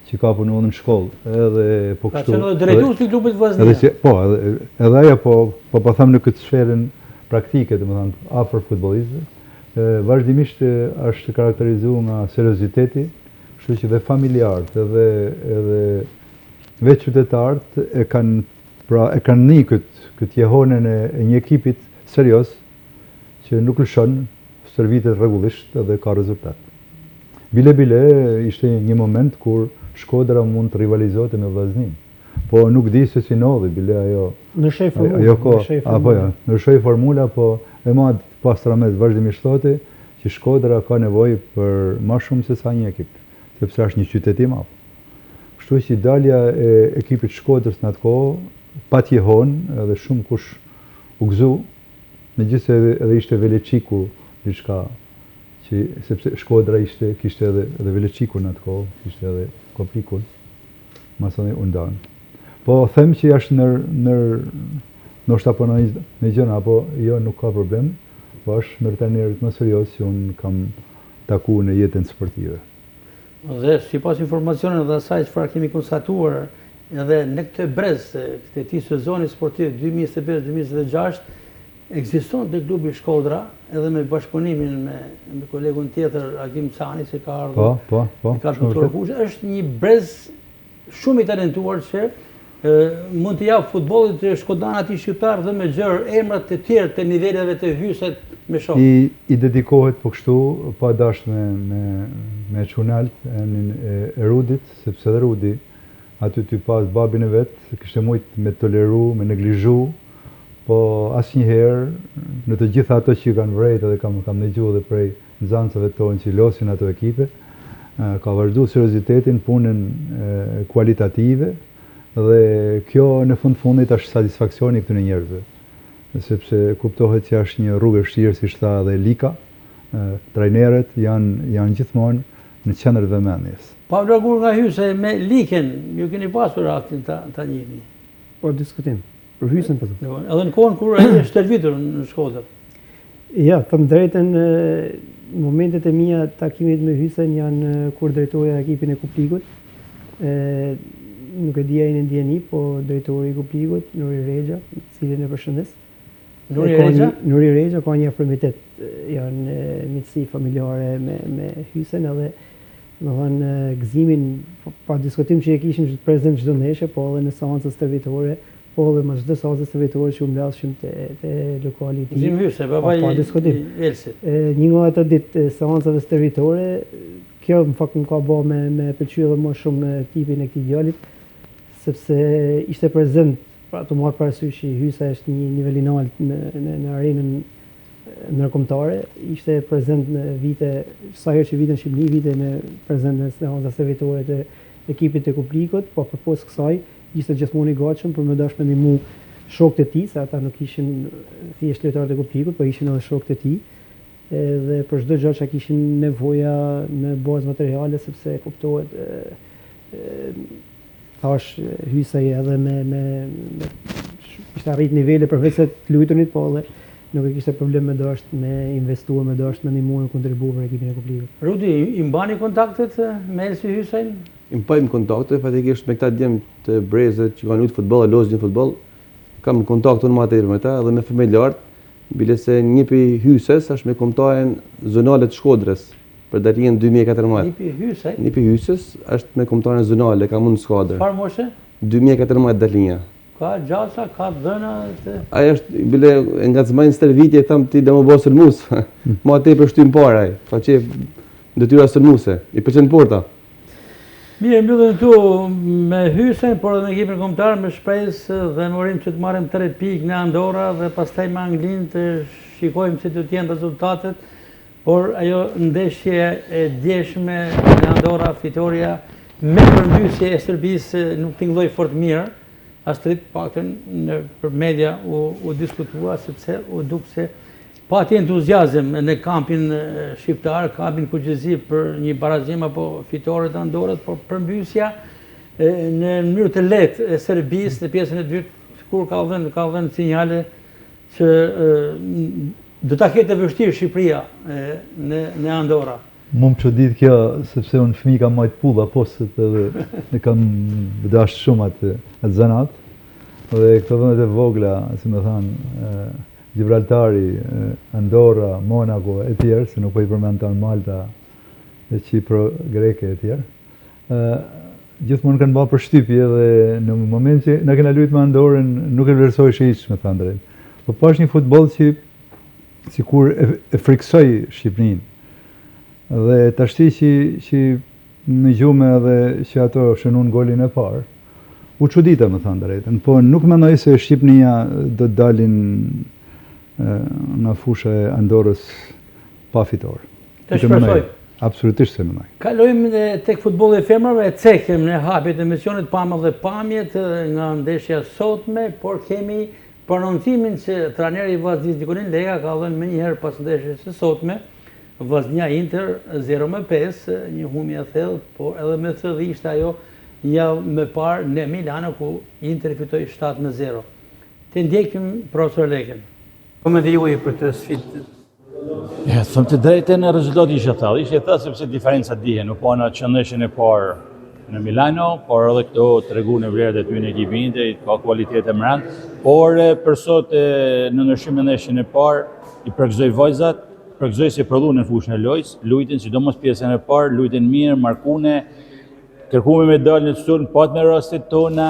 që ka punuar në shkollë. Edhe po kështu. Ka qenë drejtues i klubit Vllaznia. Po, edhe ajo po them në këtë sferën praktike, domethënë afër futbollistëve. Vazhdimisht është karakterizuar nga serioziteti, kështu që dhe familjarët edhe vetë qytetarët e kanë një këtë jehonën e një ekipit serioz që nuk lëshon stërvitet rregullisht edhe ka rezultat. Bile ishte një moment kur Shkodra mund të rivalizote me Vllaznin. Po nuk di se si ndodhi, bile ajo në shej formula. Në shej formula, po e madh pas Trames vazhdimisht thotë që Shkodra ka nevojë për më shumë se sa një ekip, sepse është një qytet i madh. Kështu që dalja e ekipit Shkodrës në atë kohë pat jehon edhe shumë kush u gëzu, megjithëse edhe ishte Veleçiku diçka që sepse Shkodra kishte edhe Veleçikun në atë kohë, kishte edhe Kopikun, masoni u ndan. Po them që është ndoshta po në gjëna, apo jo nuk ka problem, po është ndër trajnerët më serioz që unë kam takuar në jetën sportive. Dhe sipas informacioneve dhe asaj çfarë kemi konstatuar edhe në këtë brez të këtij sezoni sportiv 2025-2026 ekziston te klubi Shkodra edhe me bashkëpunimin me kolegun tjetër Agim Cani që ka ardhur. Po. Ka shkuar është një brez shumë i talentuar që mund të jap futbollit të shkodanat i shqiptar dhe me gjërë emrat të tjerë të niveleve të hyset me shok. I dedikohet po kështu, pa dash me Çunalt e Rudit, sepse edhe Rudi aty ty pas babin e vet, kishte mujt me toleru, me neglizhu, po asnjëherë në të gjitha ato që kanë vrejt edhe kam dëgjuar edhe prej nxënësve tonë që losin ato ekipe, ka vazhduar seriozitetin, punën kualitative dhe kjo në fundit është satisfaksioni këtyre njerëzve. Sepse kuptohet që është një rrugë e vështirë siç tha edhe Lika, trajnerët janë gjithmonë në qendër vëmendjes. Pa larguar nga hyse me Likën, ju keni pasur aktin ta njihni. Po diskutim. Për hysën po. Edhe në kohën kur ai është stërvitur në Shkodër. Ja, thëmë drejtën, momentet e mia takimit me Hysen janë kur drejtoria e ekipin e Kuplikut. Nuk e dija i në ndjeni, po drejtori i Kuplikut, Nuri Regja, cilin e përshëndes. Nuri Regja ka një afërmitet, janë miqësi familjare me Hysen edhe më thënë gëzimin, pa diskutim që e kishin prezent çdo ndeshje, po edhe në seancën stërvitore, po edhe më çdo seancë stërvitore që u mbledhshim te lokali i tij. Gzim Hyse, baba i Elsit. Një nga ato ditë seancave stërvitore, kjo në fakt më ka bë me pëlqyer më shumë tipin e këtij djalit, sepse ishte prezent, pra të marrë parasysh që Hysa është një nivel i lartë në arenën ndërkombëtare, ishte prezent në vite, sa herë që vitën Shqipëni, vite në prezent në seanca stërvitore të ekipit të Kuplikut, po përpos kësaj ishte gjithmonë i gatshëm për më dash me ndihmu shokët e tij, se ata nuk ishin thjesht lojtarët e Kuplikut, po ishin edhe shokët e tij. Dhe për çdo gjë që kishin nevoja në bazë materiale, sepse kuptohet thash Hysa edhe me ishte arrit nivele përveç se të luajturit, po edhe nuk e kishte problem me dasht me investuar, me dasht me ndihmuar, kontribuar për ekipin e Kuplikut. Rudi, i mbani kontaktet me Elsi Hysen? I mbajmë kontakte, fatikisht me këta djemë të brezët që kanë luajtur futboll, lozin futboll, kam kontakte më të me ta edhe me familjarët, bile se një pi Hyses është me kombëtaren zonale të Shkodrës për datinën 2014. Një pi Hyse? Një pi Hyses është me kombëtaren zonale, ka mund në Skadër. Çfarë moshe? 2014 datinja. Ka gjasa, ka dhëna të... Aja është, bile nga të zmajnë stërvitje, thamë ti dhe më bo sërmus. Ma te për shtymë paraj, ka që detyra sërmuse, i përqenë porta. Mirë, mbyllim tu me Hysen, por edhe me ekipin kombëtar, me shpresë dhe në urim që të marrim 3 pikë në Andorra dhe pastaj me Anglinë të shikojmë si të jenë rezultatet, por ajo ndeshje e djeshme në Andorra, fitoria me përmbysje e Serbisë nuk tingëlloi fort mirë. Astrid paktën për media u diskutua, sepse u duk se pati entuziazëm në kampin shqiptar, kampin kuqezi për një barazim apo fitore të Andorrës, por përmbysja në mënyrë të lehtë e Serbisë në pjesën e dytë, kur ka dhënë sinjale që do ta ketë vështirë Shqipëria në Andorra. Më çudit kjo, sepse unë fëmijë kam majt pulla poset edhe ne kam dashur shumë atë zanat. Dhe këto vendet e vogla, si më thanë, Gibraltari, Andorra, Monaco e tjerë, se nuk po i përmend tan Malta, e Kipro, Greke e tjerë. Gjithmonë kanë bërë përshtypje dhe në moment që na kena luajtur me Andorrën, nuk e vlerësoj hiç, me thënë drejt. Po pash një futboll që sikur e friksoi Shqipërinë. Dhe tashti që në gjume edhe që ato shënun golin e parë, u çudita me thënë drejtën, po nuk mendoj se Shqipënia do të dalin nga fusha e Andorrës pa fitore. Të shpresoj. Absolutisht se mendoj. Kalojmë tek futbolli i femrave, cekim në hapjet e emisionit pamë dhe pamjet nga ndeshja sotme, por kemi prononcimin që trajneri i Vllaznisë Nikonin Lega ka dhënë më njëherë pas ndeshjes së sotme. Vllaznia Inter 0-5, një humje e thellë, por edhe me thellë ishte ajo javë më parë në Milano ku Inter fitoi 7-0. Të ndjekim profesor Lekën. Komenti juaj për të sfidë. Thëmë të drejtën, rezultati ishte thellë. Ishte thellë sepse diferenca dihen, nuk po në qëndeshjen e parë në Milano, por edhe këto treguan vlerat e tyre në ekipin Inter, ka kualitet e rëndë, por për sot në ndryshim me ndeshjen e parë i përgëzoi vajzat. Përgëzoj se prodhuan në fushën e lojës, luajtën sidomos pjesën e parë, luajtën mirë, markune, kërkuan medalje në turn, pat me rastet tona,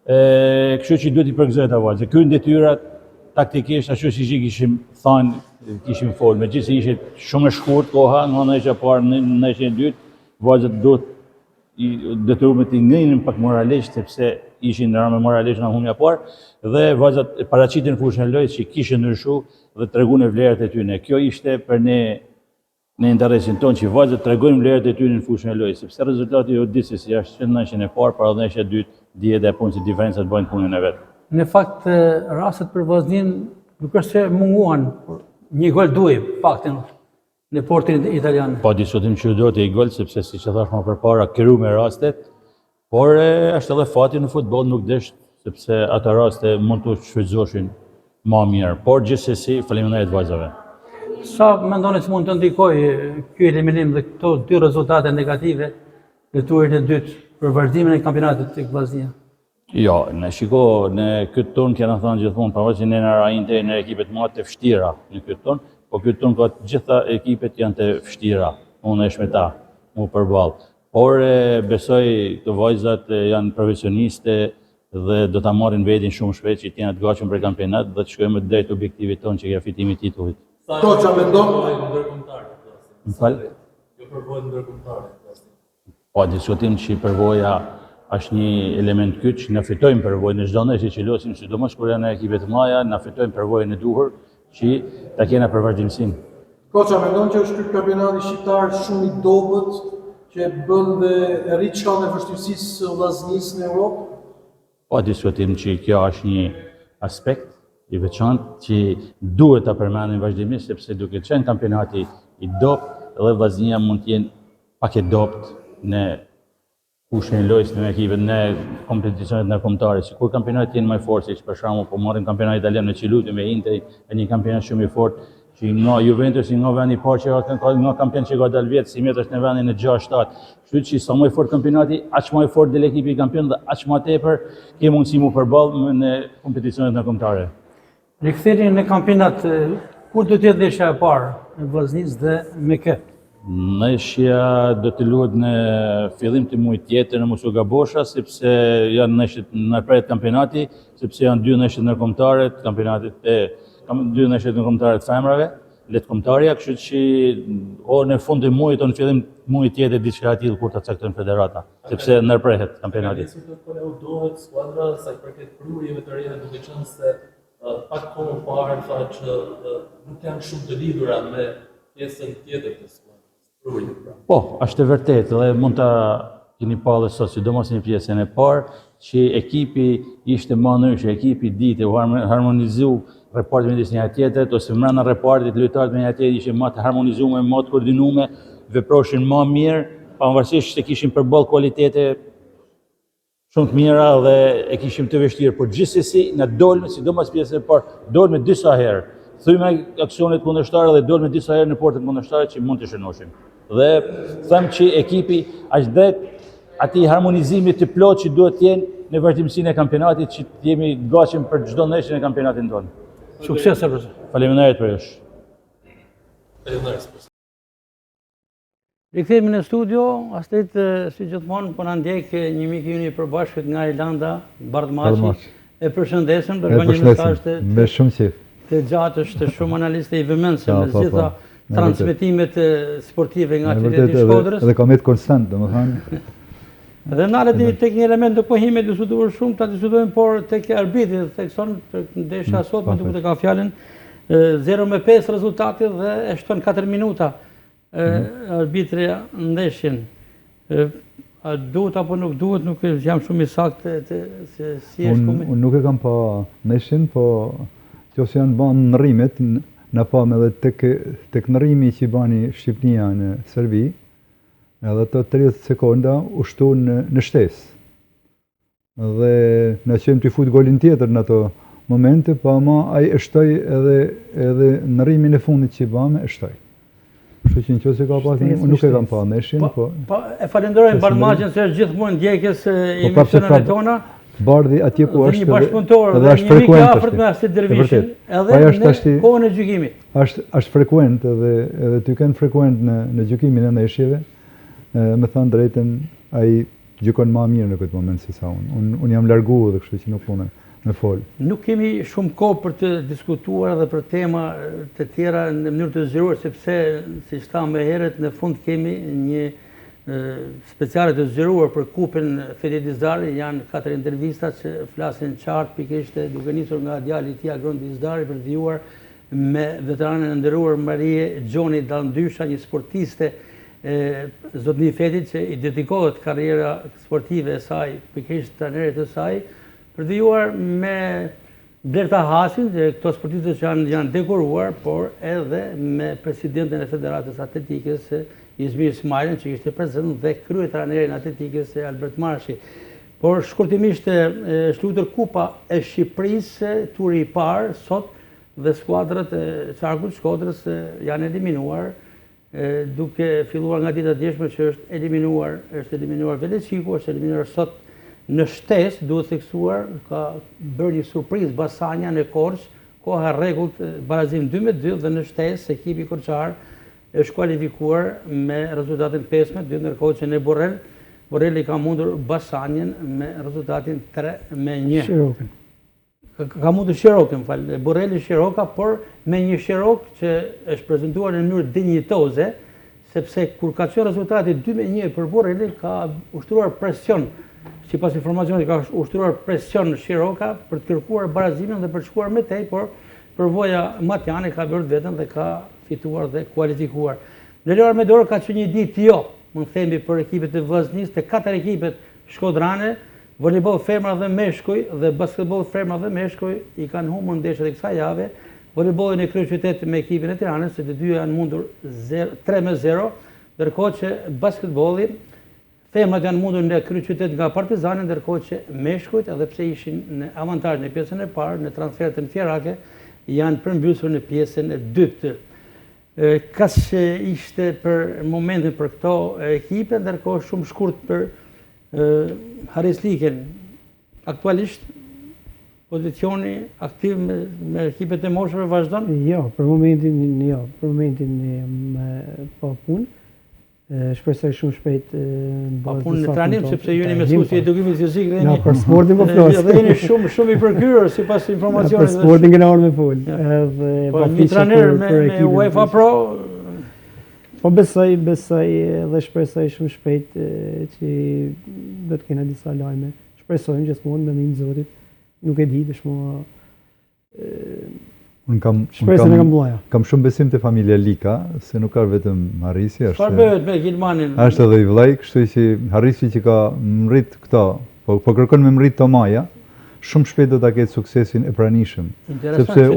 kështu që duhet i përgëzoj ata vajzat. Ky detyrat taktikisht ashtu siç i kishim thënë, kishim folur, megjithëse ishte shumë e shkurt koha, në ndeshjen e parë, në ndeshjen e dytë, vajzat duhet detyruar të ngrihen pak moralisht sepse ishin në ramë moralisht nga humja parë dhe vajzat paraqitin fushën e lojës që kishin ndryshuar dhe treguan vlerat e tyre. Kjo ishte për ne në interesin tonë që vajzat tregojnë vlerat e tyre në fushën e lojës, sepse rezultati jo di se si është në ndeshjen e parë, para ndeshjes së dytë dihet e punë se diferencat bëjnë punën e vet. Në fakt rastet për Vllaznin nuk është se munguan, por një gol duhej paktën në portin italian. Pa diskutim që duhet e i gol, sepse siç e thash më përpara, kërru me rastet, por është edhe fati në futboll nuk desh, sepse ata raste mund të shfrytëzoheshin më mirë. Por gjithsesi, faleminderit vajzave. Sa mendoni që mund të ndikoj ky eliminim dhe këto dy rezultate negative në turin e dytë për vazhdimin e kampionatit të Vllaznia? Jo, në shiko, në këtë turn kena thënë gjithmonë, pavarësisht në Inter në ekipet më të vështira në këtë turn, po këtë turn ka të gjitha ekipet janë të vështira, unë e shmeta, mu përballë. Por besoj të vajzat janë profesioniste dhe do ta marrin vetin shumë shpejt që të jenë të gatshëm për kampionat dhe të shkojmë drejt objektivit tonë që ka fitimi i titullit. Koça mendon Po, diskutim që përvoja është një element kyç, na fitojmë përvojën në çdo ndeshje që luasim, sidomos kur janë ekipet të mëdha, na fitojmë përvojën e duhur që ta kena për vazhdimsinë. Koça mendon që është ky kampionati shqiptar shumë i dobët që bën dhe rrit shkallën e vështirësisë së Vllaznisë në Europë? Po, diskutim që kjo është një aspekt i veçantë që duhet ta përmendim vazhdimisht sepse duke qenë kampionati i dobët dhe Vllaznia mund të jenë pak e dobët në kushtin e lojës në ekipet në kompeticionet ndërkombëtare. Sikur kampionati jenë më i fortë, siç për shembull po marrim kampionatin italian në Çiluti me Inter, është një kampionat shumë i fortë që nga Juventus nga vendi i parë që nga kampion që ka dalë vjet, si mjet është në vendin e 6-7. Kështu që sa më i fortë kampionati, aq më i fortë del ekipi i kampion dhe aq më tepër ke mundësi mu përballë në kompeticionet ndërkombëtare. Rikthjeni në kampionat, kur do të jetë ndeshja e parë e Vllaznisë dhe me kë? Ndeshja do të luhet në fillim të muajit tjetër në mos u gabosha, sepse janë ndeshjet në përpjet kampionati, sepse janë dy ndeshje ndërkombëtare të kampionatit dy ndeshje ndërkombëtare të femrave, letkombëtarja, kështu që o në fund të muajit o në fillim të muajit tjetër diçka e tillë kur ta caktojnë federata, sepse ndërprehet kampionati. Dohet skuadra sa i përket prurjeve të reja, duke qenë se pak kohë më parë tha që nuk janë shumë të lidhura me pjesën tjetër të skuadrës. Po, është e vërtetë dhe mund ta keni parë sot, sidomos në pjesën e parë, që ekipi ishte më ndryshe, ekipi ditë u harmonizu repartit midis njëra tjetrit ose brenda repartit lojtarët me njëra tjetrin ishin më të harmonizuar, më të koordinuar, veproshin më mirë, pavarësisht se kishin përballë kualitete shumë të mira dhe e kishim të vështirë, por gjithsesi na dolme, sidomos pjesën e parë, dolme disa herë. Thyme aksionet kundërshtare dhe dolme disa herë në portën kundërshtare që mund të shënoshim. Dhe them që ekipi është drejt atij harmonizimit të plotë që duhet të jenë në vazhdimsinë e kampionatit, që të jemi të gatshëm për çdo ndeshje në kampionatin tonë. Sukses, profesor. Faleminderit për jush. Faleminderit. Rikthehemi në studio, Astrid, si gjithmonë po na ndjek një mik i ynë i përbashkët nga Irlanda, Bardmaçi. E përshëndesim, dërgoj një mesazh me shumë qejf. Të gjatë, është shumë analiste i vëmendshëm në gjitha transmetimet sportive nga qyteti i Shkodrës. Dhe kam jetë konstant, domethënë. Dhe nalet tek një element do pohime diskutuar shumë, ta diskutojmë, por tek arbitri thekson ndeshja sot me duket e ka fjalën 0-5 rezultati dhe e shton 4 minuta arbitri ndeshjen. A duhet apo nuk duhet, nuk jam shumë i saktë se si është koment. Unë nuk e kam pa ndeshjen, po qoftë janë banë ndërrimet, në pam edhe tek ndërrimi që bani Shqipnia në Serbi, edhe të 30 sekonda u shtu në shtesë. Dhe në qemë të fut golin tjetër në ato momente, pa ma ai e shtoj edhe ndërrimin e fundit që bame e shtoj. Kështu që nëse ka pas, unë nuk e kam pa ndeshjen, po. E falenderojmë Bardmaçin se është gjithmonë ndjekës emisioneve tona. Bardhi atje ku është një bashkëpunëtor dhe një mik i afërt me Astrid Dervishin, edhe në kohën e gjykimit. Është frekuent edhe ty kanë frekuent në gjykimin e ndeshjeve. Me thënë drejtën, ai gjykon më mirë në këtë moment se sa unë. Unë jam larguar dhe kështu që nuk punë me fol. Nuk kemi shumë kohë për të diskutuar edhe për tema të tjera në mënyrë të zgjeruar, sepse siç thamë më herët, në fund kemi një speciale të zgjeruar për kupën Fedi Dizdari. Janë 4 intervista që flasin qartë pikërisht duke nisur nga djali i tij Agron Dizdari për të vijuar me veteranën e nderuar Marie Gjoni Dalndysha, një sportiste zotëni Fedit që i dedikohet karriera sportive e saj, pikërisht trajnerit të saj, për të vijuar me Blerta Hasin, që këto sportiste që janë dekoruar, por edhe me presidenten e Federatës Atletikës Izmir Ismailin, që ishte prezent, dhe kryetrajnerin atletikës Albert Marshi. Por shkurtimisht është lutur Kupa e Shqipërisë, turi i parë, sot dhe skuadrat e Qarkut Shkodrës janë eliminuar, duke filluar nga dita djeshme që është eliminuar Veleqiku, është eliminuar sot në shtesë, duhet theksuar, ka bërë një surprizë Basanja në Korçë, koha rregullt, barazim 2-2 dhe në shtesë ekipi korçar është kualifikuar me rezultatin 5-2, ndërkohë që në Borrelli ka mundur Basanjen me rezultatin 3-1. Shirokën. Ka mundur Shirokën, Borrelli Shiroka, por me një Shirok që është prezentuar në mënyrë dinjitoze, sepse kur ka qenë rezultati 2-1 për Borrelli, ka ushtruar presion, sipas informacionit ka ushtruar presion Shiroka për të kërkuar barazimin dhe për të shkuar me tej, por përvoja Matjani ka bërë vetën dhe ka fituar dhe kualifikuar. Në Lor Medor ka qenë një ditë më themi për ekipet e vllaznisë, të 4 ekipet shkodrane, volejboll femra dhe meshkuj dhe basketboll femra dhe meshkuj i kanë humbur ndeshjet e kësaj jave. Volejbolli në kryeqytet me ekipin e Tiranës, se të dy janë mundur 3-0, ndërkohë që basketbolli femrat janë mundur në kryeqytet nga Partizani, ndërkohë që meshkujt, edhe pse ishin në avantazh në pjesën e parë, në transferet e fjerake, janë përmbysur në pjesën e dytë. Kaq ishte për momentin për këto ekipe, ndërkohë shumë shkurt për Haris Liken. Aktualisht pozicioni aktiv me ekipet e moshëve vazhdon? Jo, për momentin pa punë. Shpresoj shumë shpejt pa punë në trajnim, sepse ju jeni mësuesi i edukimit fizik dhe jeni për sportin po flas. Dhe jeni shumë i përkryer sipas informacioneve. Për sportin kena orë me fol. Po një trajner me UEFA Pro. Po besoj dhe shpresoj shumë shpejt që do të kena disa lajme. Shpresojmë gjithmonë me ndihmën e Zotit. Nuk e di dëshmo. Unë kam shumë besim të familja Lika, se nuk ka vetëm Harrisi, Çfarë bëhet me Gilmanin? Është edhe i vllai, kështu që Harrisi që ka mrit këto, po kërkon me mrit Tomaja, shumë shpejt do ta ketë suksesin e pranishëm. Sepse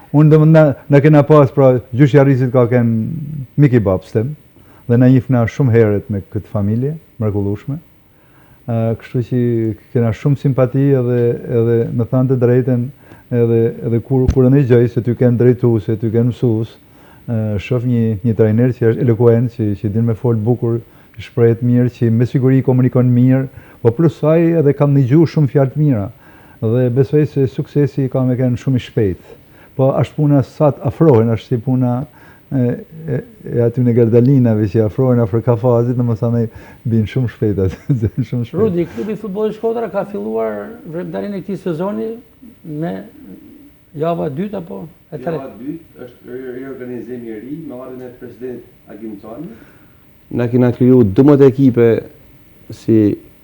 unë domethënë na kena pas pra gjyshi Harrisit ka kenë Miki Babstem dhe na njihna shumë herët me këtë familje mrekullueshme. Kështu që kena shumë simpati edhe më thanë të drejtën edhe kur në gjej se ty kënë drejtuese, ty kënë mësues, shoh një trajner që është elokuent, që din me fol bukur, shprehet mirë, që me siguri komunikon mirë, po plus saj edhe kam dëgjuar shumë fjalë të mira. Dhe besoj se suksesi ka me kënë shumë i shpejt. Po është puna sa të afrohen, është si puna e aty në Gardalinave që afrohen afër kafazit, domethënë bin shumë shpejt atë, shumë shpejt. Rudi, klubi futbollit Shkodra ka filluar veprimtarinë e këtij sezoni me java 2 apo e 3? Java 2 është riorganizim i ri me ardhmën e presidentit Agim Cani. Na kena kriju 12 ekipe si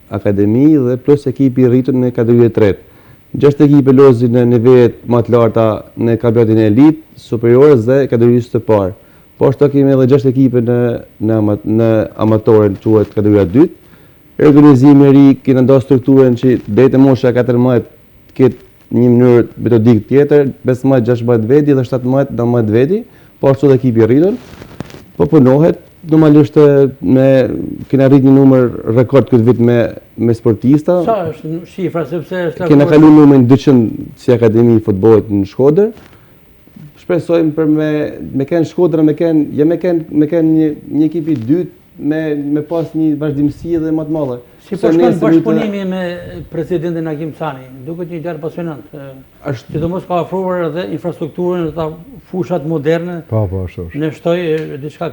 akademi dhe plus ekipi i rritur në kategorinë e tretë. 6 ekipe lozin në nivelet më të larta në kampionatin e elit, superiores dhe kategorisë të parë. Po ashtu kemi edhe 6 ekipe në amatoren quhet kategoria 2. Organizimi i ri kena nda strukturën që deri te mosha 14 ketë një mënyrë metodik tjetër, 15-16 veti dhe 17-19 veti, po ashtu edhe ekipi i rritur. Po punohet normalisht kena rrit një numër rekord këtë vit me sportista. Sa është shifra, sepse është kena kalu numrin 200 si akademi i futbollit në Shkodër. Shpresojmë për me kenë Shkodra, me kenë një ekip i dytë me pas një vazhdimsi dhe më të madhe. Si po shkon bashkëpunimi me presidentin Agim Cani, duket një gjë pasionant. Sidomos ka ofruar edhe infrastrukturën dhe fushat moderne. Po, ashtu është. Ne shtoj diçka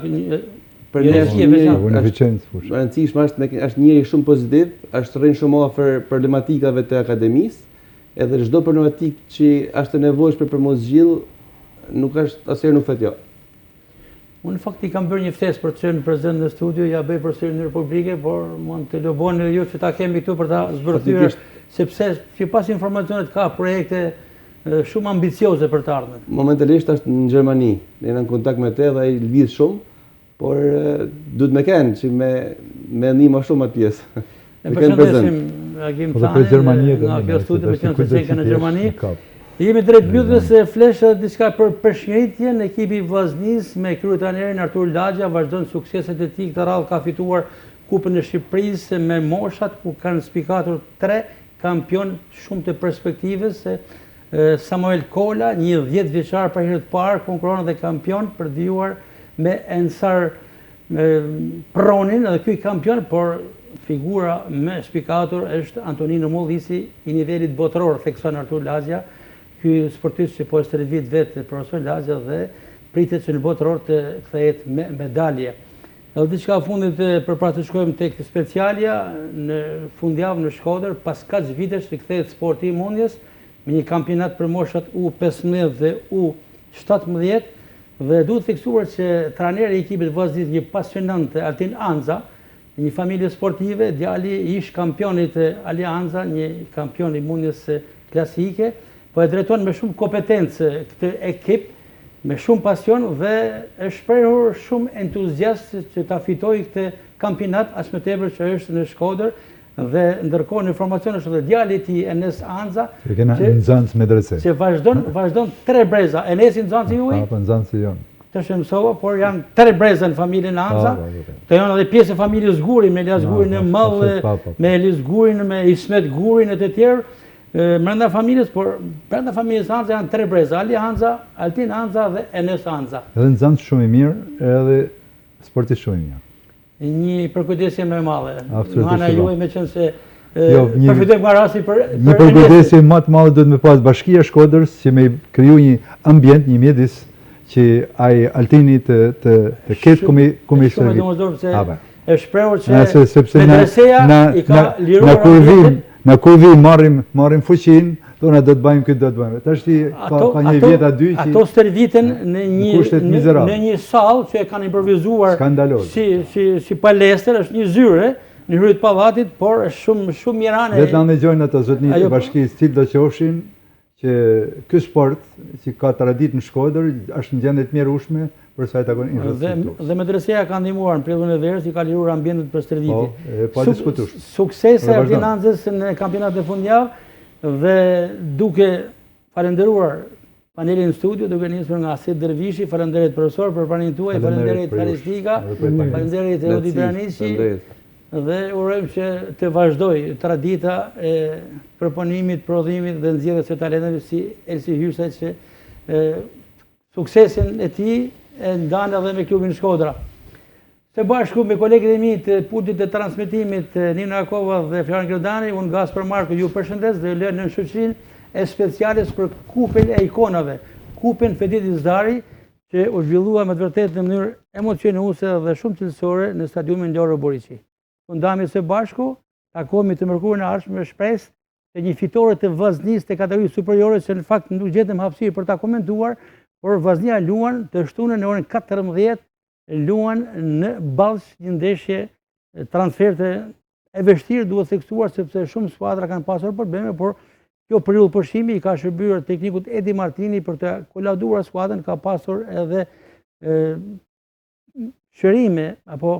për ne rëndësishme është njëri shumë pozitiv, është rrinë shumë afër problematikave të akademisë, edhe çdo problematikë që është nevojshme për mos zgjill, nuk është asnjëherë nuk thotë jo. Unë në fakt i kam bërë një ftesë për të qenë prezent në studio, ja bëj përsëri në publike, por mund të loboni ju që ta kemi këtu për ta zbërthyer, sepse sipas informacionit ka projekte shumë ambicioze për të ardhmen. Momentalisht është në Gjermani, ne jemi në kontakt me te dhe ai lvidh shumë, por duhet me kenë që me ndihmë më shumë atë pjesë. Ne përshëndesim Agim Cani nga kjo studio për qenë se në Gjermani. Jemi drejt mbylljes se flesha diçka për përshëndetjen, ekipi i vllaznisë me kryetrajnerin Artur Lagja vazhdon sukseset e tij. Këtë radhë ka fituar Kupën e Shqipërisë me moshat, ku kanë spikatur 3 kampion shumë të perspektivës, Samuel Kola, një 10 vjeçar për herë të parë, konkuron dhe kampion për vijuar me Ensar Pronin, edhe ky kampion, por figura më shpikatur është Antonino Mollisi, i nivelit botëror, thekson Artur Lazja. Ky sportist që po është 30 vjet vetë profesor Lazja dhe pritet që në botëror të kthehet me medalje. Edhe diçka fundit përpara të shkojmë tek specialja, në fundjavë në Shkodër, pas kaq vitesh rikthehet sporti i mundjes me një kampionat për moshat U15 dhe U17 dhe duhet theksuar që trajneri i ekipit vazhdit një pasionant Altin Anza, një familje sportive, djali ish kampionit Ali Anza, një kampion i mundjes klasike, po e drejton me shumë kompetencë këtë ekip, me shumë pasion dhe është shprehur shumë entuziast që ta fitojë këtë kampionat, as më tepër që është në Shkodër, dhe ndërkohë në informacion është edhe djali i tij Enes Anza, që kena Nxanc Medrese. Që vazhdon 3 breza. Enesi Nxanci juaj? Po Nxanci jon. Të shëmsova, por janë 3 breza në familjen Anza. Të janë edhe pjesë e familjes Guri, me Elias Gurin e Mall, me Elis Gurin, me Ismet Gurin e të tjerë. Brenda familjes, por brenda familjes Anza janë 3 breza, Ali Anza, Altin Anza dhe Enes Anza. Edhe Nxanc shumë i mirë, edhe sportist shumë i mirë. Një përkujdesje më e madhe. Absolutisht. Ana juaj me qenë se përfitojmë nga rasti për një përkujdesje më të madhe duhet me pas Bashkia Shkodrës që me kriju një ambient, një mjedis që ai Altini të ketë kumë servit. E shprehur që Medreseja i ka liruar në kur vim marrim fuqin, do të bëjmë këtë, do të bëjmë. Tash ka një vjet a dy që ato stërviten në një sallë që e kanë improvisuar si palestër, është një zyre në hyrje të pallatit, por është shumë mirane. Vetë na ndëgjojnë ato zotënit e bashkisë, cilë do qofshin, që ky sport që ka traditë në Shkodër është në gjendje të mjerueshme për sa i takon infrastrukturës. Dhe Medreseja ka ndihmuar në periudhën e verës, i ka liruar ambientet për stërvitje. Po, diskutush. Suksese Ordinancës në kampionatin e fundjavë dhe duke falenderuar panelin në studio, duke nisur nga Asit Dervishi, falenderit profesor për pranimin tuaj, falenderit Karistika, falenderit Elodi Branici, dhe urojmë që të vazhdoj tradita e proponimit, prodhimit dhe nxjerrjes së talenteve si Elsi Hyrsa që suksesin e tij e ndan edhe me klubin Shkodra. Së bashku me kolegët e mi të puntit të transmetimit Nino Jakova dhe Florian Grodani, unë Gaspar Marko ju përshëndes dhe lë në shoqërinë e speciales për Kupën e Ikonave, Kupën Fediti Zdari, që u zhvillua me të vërtetë në mënyrë emocionuese dhe shumë cilësore në stadiumin Loro Boriçi. Ndami së bashku, takohemi të mërkurën e ardhshme me shpresë se një fitore të Vllaznisë të kategorisë superiore, që në fakt nuk gjetëm hapësirë për ta komentuar, por Vllaznia luan të shtunën në orën 14, luan në Ballsh, një ndeshje transferte e vështirë, duhet theksuar, sepse shumë skuadra kanë pasur probleme, por kjo periudhë pushimi i ka shërbyer teknikut Edi Martini për të kolauduar skuadrën, ka pasur edhe shërime apo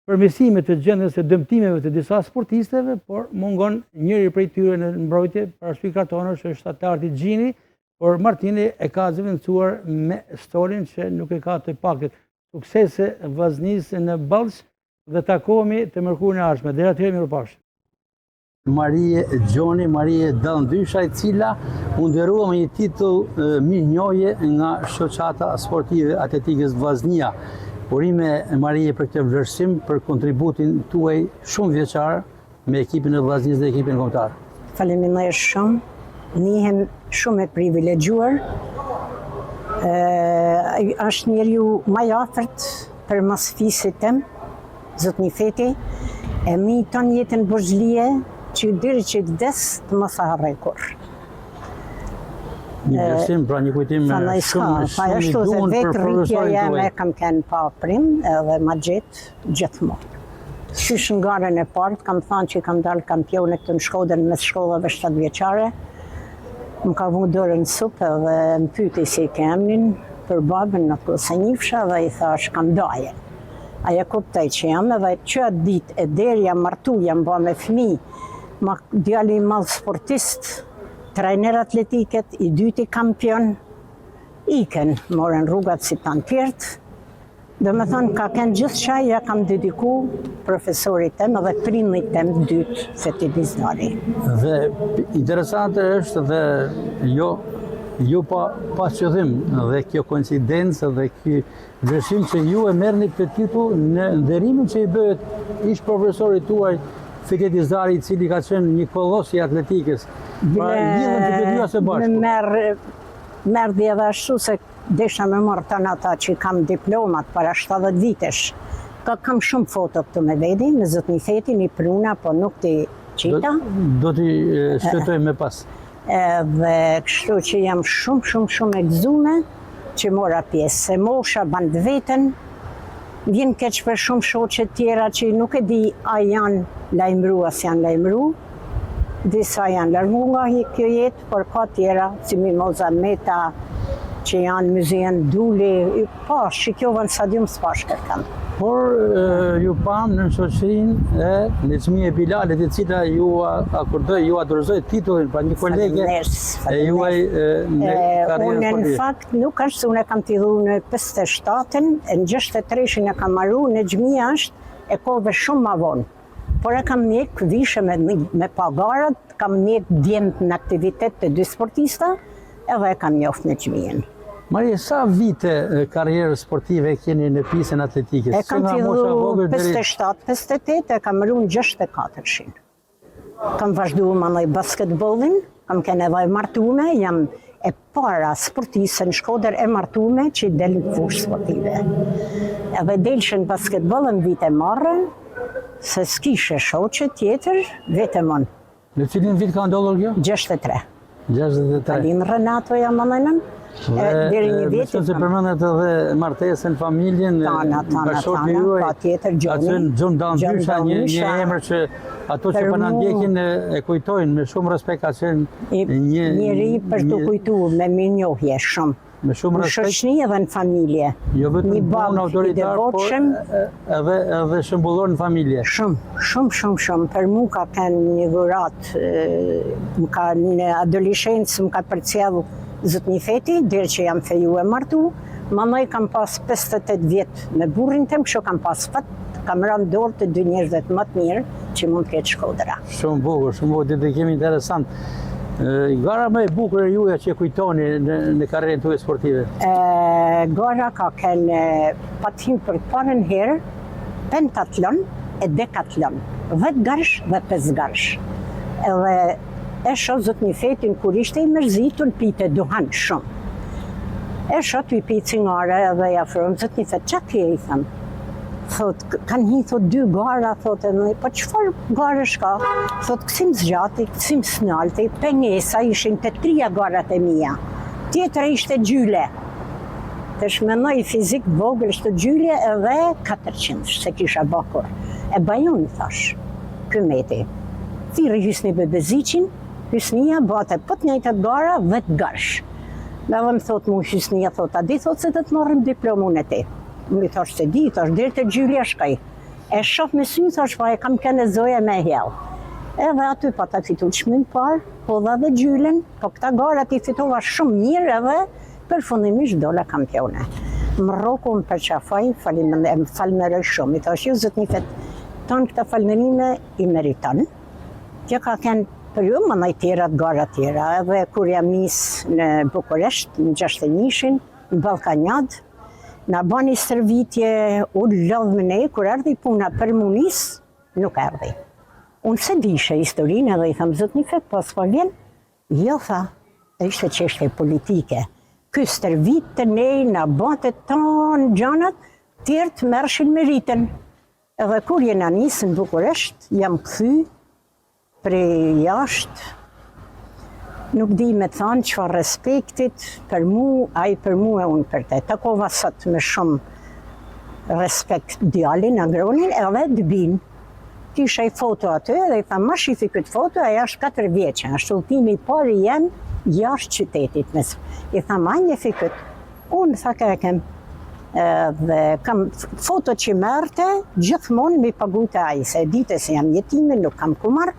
përmirësime të gjendjes së dëmtimeve të disa sportisteve, por mungon njëri prej tyre në mbrojtje, për arsye kartonësh është Atarti Gjini, por Martini e ka zëvendësuar me Storin që nuk e ka të pakët. Suksese Vllaznisë në Ballsh dhe takohemi të mërkurën e ardhshme. Deri atëherë mirupafshim. Marie Gjoni, Marie Dallndysha, e cila u nderua me një titull mirënjohje nga shoqata sportive atletikës Vllaznia. Urime Marie për këtë vlerësim, për kontributin tuaj shumë vjeçar me ekipin e Vllaznisë dhe ekipin kombëtar. Faleminderit shumë, nihem shumë e privilegjuar. Është njeriu më i afërt për mos fisit tem, zotni Feti, e mi ton jetën buxhlie që deri që vdes të mos harroj kurrë. Një vlerësim, pra një kujtim shumë i duhur për profesorin tuaj. Kam kënë pa prim edhe ma gjithmonë. Qysh në garën e partë, kam thënë që kam dalë kampione këtë në Shkodër mes shkollave 7 vjeçare. Më ka vu dorën supë dhe më pyeti si ke emrin për babën, në se njifsha dhe i thash kam daje. Aja kuptoj që jam edhe që atë ditë e deri jam martu, jam ba me fëmijë, djali i madh sportist, trajner atletiket, i dyti kampion, iken, morën rrugat si tanë tjertë, Dhe me thonë, ka kënë gjithë qaj, ja kam dediku profesorit tem dhe prindit tem dytë Feti Dizdari. Dhe interesante është dhe jo pa qëllim dhe kjo koincidencë dhe kjo vërshim që ju e merrni këtë titull në nderimin që i bëhet ish profesorit tuaj Feti Dizdari, i cili ka qenë një kolos i atletikës. Pra lidhen të këtë dyja së bashku. Merë dhe edhe ashtu se desha me marrë të në ata që kam diplomat para 70 vitesh. Kam shumë foto këtu me vedi, me zotni Feti, një pruna, po nuk t'i qita. Do t'i shtetoj me pas. Dhe kështu që jam shumë e gëzume që mora pjesë. Se mosha bandë vetën, vjen keq për shumë shoqe tjera që nuk e di a janë lajmëru as janë lajmëru. Disa janë largu nga kjo jetë, por ka tjera, si Mimoza Meta, që janë muzeën Duli, shikjova në stadium s'pash kërkam. Por ju pam në shoqërinë e Leçmie Bilalit, e cila ju akordoi, ju dorëzoi titullin pa një kolege e juaj në karrierën Unë sportive. në fakt nuk është se unë kam t'i dhu në 57-ën, në 63-shin e kam marru, në Xhmia është e kohëve shumë ma vonë. Por e kam njek vishe me pagarat, kam njek djemët në aktivitet të dy sportista, edhe e kam njoft në Xhmien. Marie, sa vite karrierë sportive keni në pjesën atletikës? E kam fillu 57-58, e kam rru në 64-shin. Kam vazhdu manoj basketbolin, kam kene edhe martume, jam e para sportise në Shkodër e martume që i delin fushë sportive. Edhe delshën basketbolën vite marrë, se s'kishe shoqe tjetër, vetëm unë. Në cilin vit ka ndodhur kjo? 63. 63. Kalin Renato jam mënajnën. Deri një vit. Besoj se përmendet edhe martesën, familjen, bashkëshorti juaj. Patjetër Gjoni. Gjon Dambysha, një emër që ato që po na ndjekin e kujtojnë me shumë respekt, ka qenë një njeri për të kujtuar me mirënjohje shumë. Me shumë respekt. Në shoqëni edhe në familje. Jo vetëm punë autoritar, por edhe shembullor në familje. Shumë. Për mu ka kënë një dhurat, në adoleshencë më ka përcjell zotni Feti, deri që jam feju e martu. Manoj kam pas 58 vjetë me burrin tem, kështu kam pas fat, kam rënë dorë të dy njerëzve më të mirë që mund të ketë Shkodra. Shumë bukur, dedikim interesant. Gara më e bukur e juja që kujtoni në karrierën tuaj sportive? Gara ka kënë patim për parën herë, pentatlon e dekatlon, 10 garsh dhe 5 garsh. Edhe e shoh zotni Fetin kur ishte i mërzitur pite duhan shumë. E shoh t'u pi cigare edhe ja afrohem zotni Fet, ç'a ke i them? Thot, kanë hi, thot, 2 gara, thot, po qëfar garësh ka? Thot, kësim zgjati, kësim snalti, pengesa ishin të 3 garat e mija. Tjetra ishte gjyle. Të shmenoj fizik vogël ishte gjyle edhe 400, se kisha bakur. E bajon, thash, këmeti. Thiri hysni Bebeziqin, hysnia bate pët njëjtët gara, 10 garsh. Dhe më thot mu hysnia, thot, a di thot se të të marrim diplomun e ti. Më i thash se di, thash, dherë të gjylja shkaj. E shof me sy, thash, pa e kam kene zoja me hjell. Edhe aty pa ta fitu çmin parë, po dhe gjylen, po këta garat i fitova shumë mirë edhe përfundimisht dola kampione. Më roku më përqafaj, më falmeroj shumë. I thash, ju zotni Fet, tonë këta falmerime i meriton. Kjo ka kënë për ju, më najtjerat gara tjera, edhe kur jam nis në Bukuresht, në 61-shin, në Ballkanjad, na bani stërvitje, u lodh me ne, kur erdhi puna për munis, nuk erdhi. Unë se dishe historinë edhe i thamë, zotni Fet, po s'po vjen? Jo, tha, e ishte çështje politike. Ky stërvit të ne, na bate tonë gjanat, tjerë të mershin me rritën. Edhe kur jena nisë në Bukuresht, jam kthy prej jashtë, nuk di me thanë çfarë respektit për mu, ai për mu e unë për te. Takova sot me shumë respekt djalin, agronin, edhe dybin. Kisha i foto aty dhe i tha, ma shifi këtë foto, aja është 4 vjeqe, është udhimi i parë jem jashtë qytetit. I tha, ma njefi këtë. Unë tha ka e kem. Dhe kam foto që merte, gjithmonë mi pagu të aji, se dite se jam jetime, nuk kam kumar,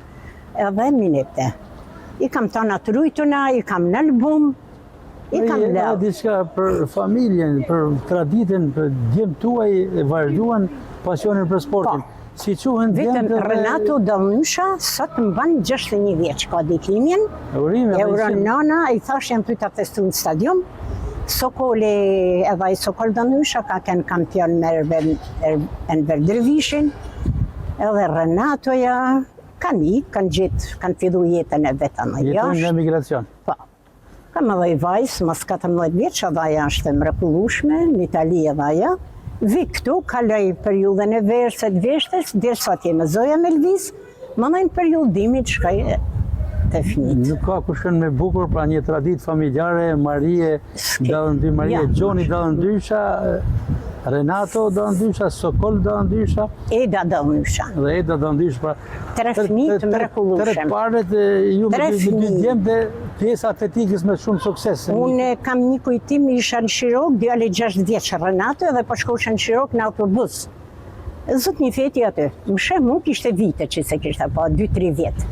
edhe minete. I kam të natyrujtuna, i kam në album, I kam lëvë. Diçka për familjen, për traditën, për djemt tuaj e vazhduan pasionin për sportin. Si quhen Vetëm Renato Dallnysha, sot më ban 61 vjeç ka ditëlindjen. Urime. E uron nana, i thash janë ty ta festu në stadium. Sokoli, edhe ai Sokol Dallnysha ka qenë kampion me Enver Dervishin. Edhe Renatoja kanë fillu jetën e vetën në Jetën jashtë. në emigracion. Po. Kam edhe i vajzë, mas 14 vjeç, edhe aja është e mrekullueshme, në Itali edhe aja. Vi këtu, kaloj periudhën e verset veshtes, derisa atje me zoja me lviz, më në periudimit shkaj të fnit. Nuk ka kushën me bukur, pra një tradit familjare, Marie Gjoni Dallnysha, Renato Dallnysha, Sokol Dallnysha, Eda Dallnysha. Dhe Eda Dallnysha, pra 3 fëmijë të mrekullueshëm. 3 paret, ju me 2 djemë dhe pjesë atletikës me shumë sukses. Unë kam një kujtim, isha në Shirok, djali 6 vjeç Renato, dhe po shkosha në Shirok në autobus. Zot një feti aty, më sheh mu kishte vite që se kishte pa, 2-3 vjetë.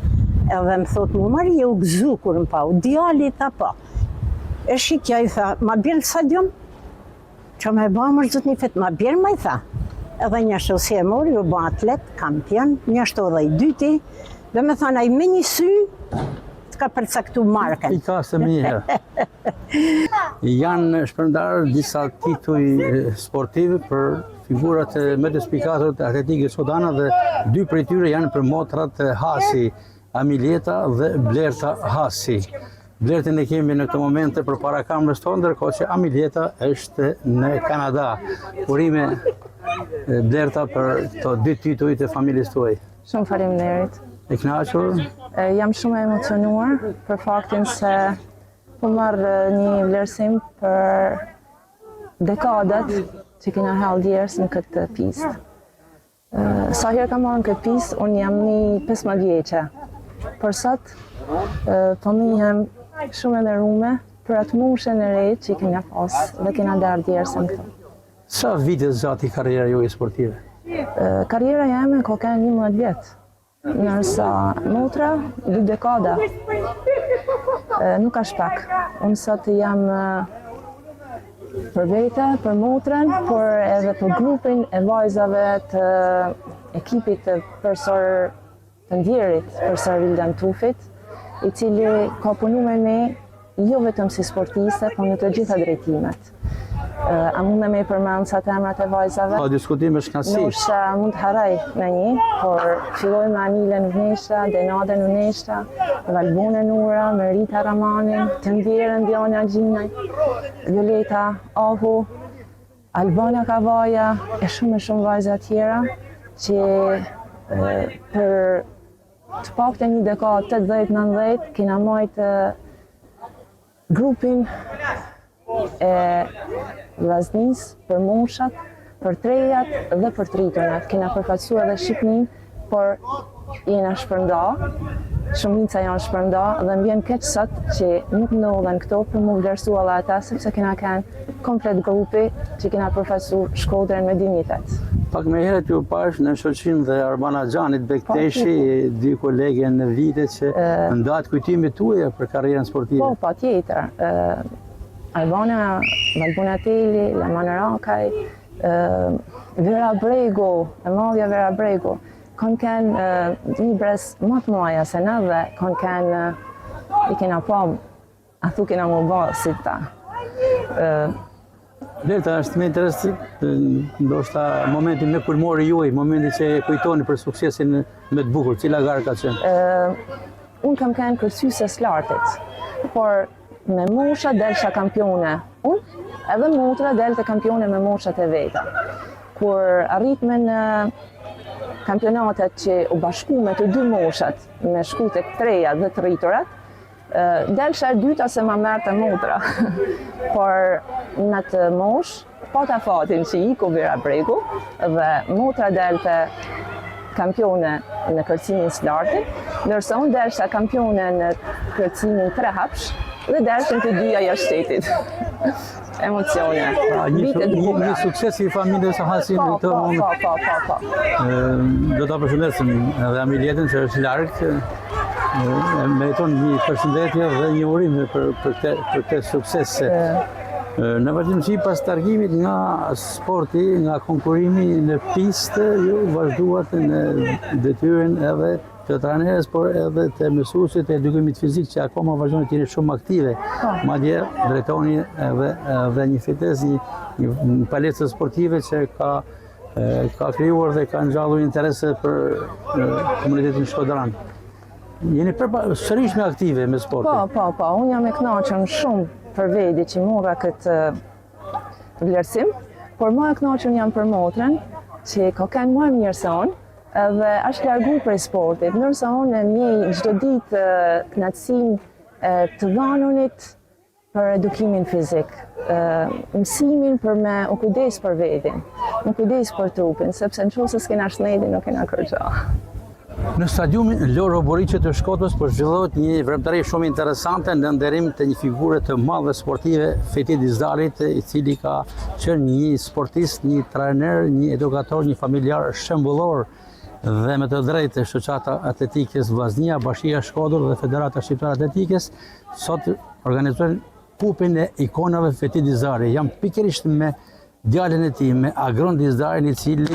Edhe më thot mu, Marie, u gëzu kur më pa, u djali tha pa. E shikja i tha, ma bjerë në stadium? Që me ba më zot një fetë, ma bjerë ma i tha. Edhe një ashtu si e mori, u ba atlet, kampion, një ashtu edhe i dyti, dhe me thana, i me një sy, ka përcaktu marken. I ka se më njëherë. Janë shpërndarë disa tituj sportive për figurat më të spikatur të atletikës sodane dhe 2 prej tyre janë për motrat Hasi, Amilieta dhe Blerta Hasi. Blertin e kemi në këtë momente për para kamerës tonë, ndërkohë që Amilieta është në Kanada. Urime Blerta për të 2 tituj të familjes tuaj. Shumë faleminderit. E kënaqur? Jam shumë e emocionuar për faktin se po marr një vlerësim për dekadat që kena hall djerës në këtë pistë. Sa herë kam marrë në këtë pistë, unë jam një 15 vjeqe. Për sot, po mihem shumë e nderume për atë moshën e re që kena pas dhe kena darë djerësën këto. Sa vite zati karriera juaj sportive? Karriera jeme ka qenë 11 vjetë. Nërsa motra, 2 dekada. Nuk është pak. Unë sot jam për vete, për motrën, por edhe për grupin e vajzave të ekipit të përsor të ndjerit, përsor Vildan Tufit, i cili ka punu me ne jo vetëm si sportiste, por në të gjitha drejtimet. A mund me përmend sa të emrat e vajzave? Ka diskutime shknasi. Ndoshta mund të haraj në një, por filloj me Anilen Vneshta, Denaden Vneshta, Valbonën Ura, Merita Ramanin, të ndjerën Diana Gjinaj, Violeta Ahu, Albana Kavaja, e shumë vajza tjera, që për të pakte një dekadë 80-90 kena majtë grupin e vllaznis për moshat, për trejat dhe për tritonat. Kena përfaqësuar edhe Shqipnin, por jena shpërnda, shumica janë shpërnda dhe m'vjen keq sot që nuk ndodhen këto për mu vlerësua edhe ata, sepse kena kanë komplet grupi që kena përfaqësuar Shkodrën me dinjitet. Pak me herët ju pash në shoqin dhe Arbana Xhanit Bekteshi, 2 kolege në vite që ndahet kujtimit tuaja për karrierën sportive. Po, patjetër. Albana, Valbona Teli, Lamana Rakaj, Vera Brego, e madhja Vera Brego, kanë kanë një bres më të maja se në dhe kanë kanë i kena pa, a thu kena më ba si ta. Blerta, është me interes, ndoshta momentin me kulmori juaj, momentin që e kujtoni për suksesin me të bukur, cila garë ka qenë? Unë kam kanë kërcyses lartit, por me mosha delsha kampione unë, edhe motra delte kampione me moshat e veta. Kur arritme në kampionatet që u bashku me të 2 moshat, me shku tek 3-ja dhe të rritorat, delsha e dyta se ma merte motra. Por në të mosh, pata fatin që i ku Vera Bregu, dhe motra delte kampione në kërcimin s'lartit, ndërsa unë delsha kampione në kërcimin 3 hapsh, dhe delshin të 2-ja jashtë shtetit. Emocione. Një sukses i familjes Hasin në këtë moment. Po. Do ta përshëndesim edhe Amilietën që është larg. meriton një përshëndetje dhe një urime për këtë sukses. Në vazhdimsi pas targimit nga sporti, nga konkurimi në pistë, ju vazhduat në detyrën edhe të trajnerës, por edhe të mësuesit e edukimit fizik që akoma vazhdojnë të jeni shumë aktive. Madje drejtoni edhe një fites, një palestre sportive që ka krijuar dhe ka ngjallur interese për komunitetin shkodran. Jeni sërish me aktive me sportin? Po, unë jam e kënaqur shumë për vedi që mora këtë vlerësim, por më e kënaqur jam për motrën që ka kanë më mirë se unë, edhe është largu prej sportit, ndërsa unë njej çdo ditë kënaqësinë të dhënunit për edukimin fizik, mësimin për me u kujdes për vedin, u kujdes për trupin, sepse nëse s'kena shneti nuk kena kërgja. Në stadiumin Loro Boriqe të Shkodrës po zhvillohet një veprimtari shumë interesante në nderim të një figure të madhe sportive, Fethi Dizdarit, i cili ka qenë një sportist, një trajner, një edukator, një familjar shembullor dhe me të drejtë shoqata atletikës Vllaznia, Bashkia Shkodër dhe Federata Shqiptare Atletikës sot organizojnë kupin e ikonave Fethi Dizdari. Jam pikërisht me djalin e tij, me Agron Dizdarin, i cili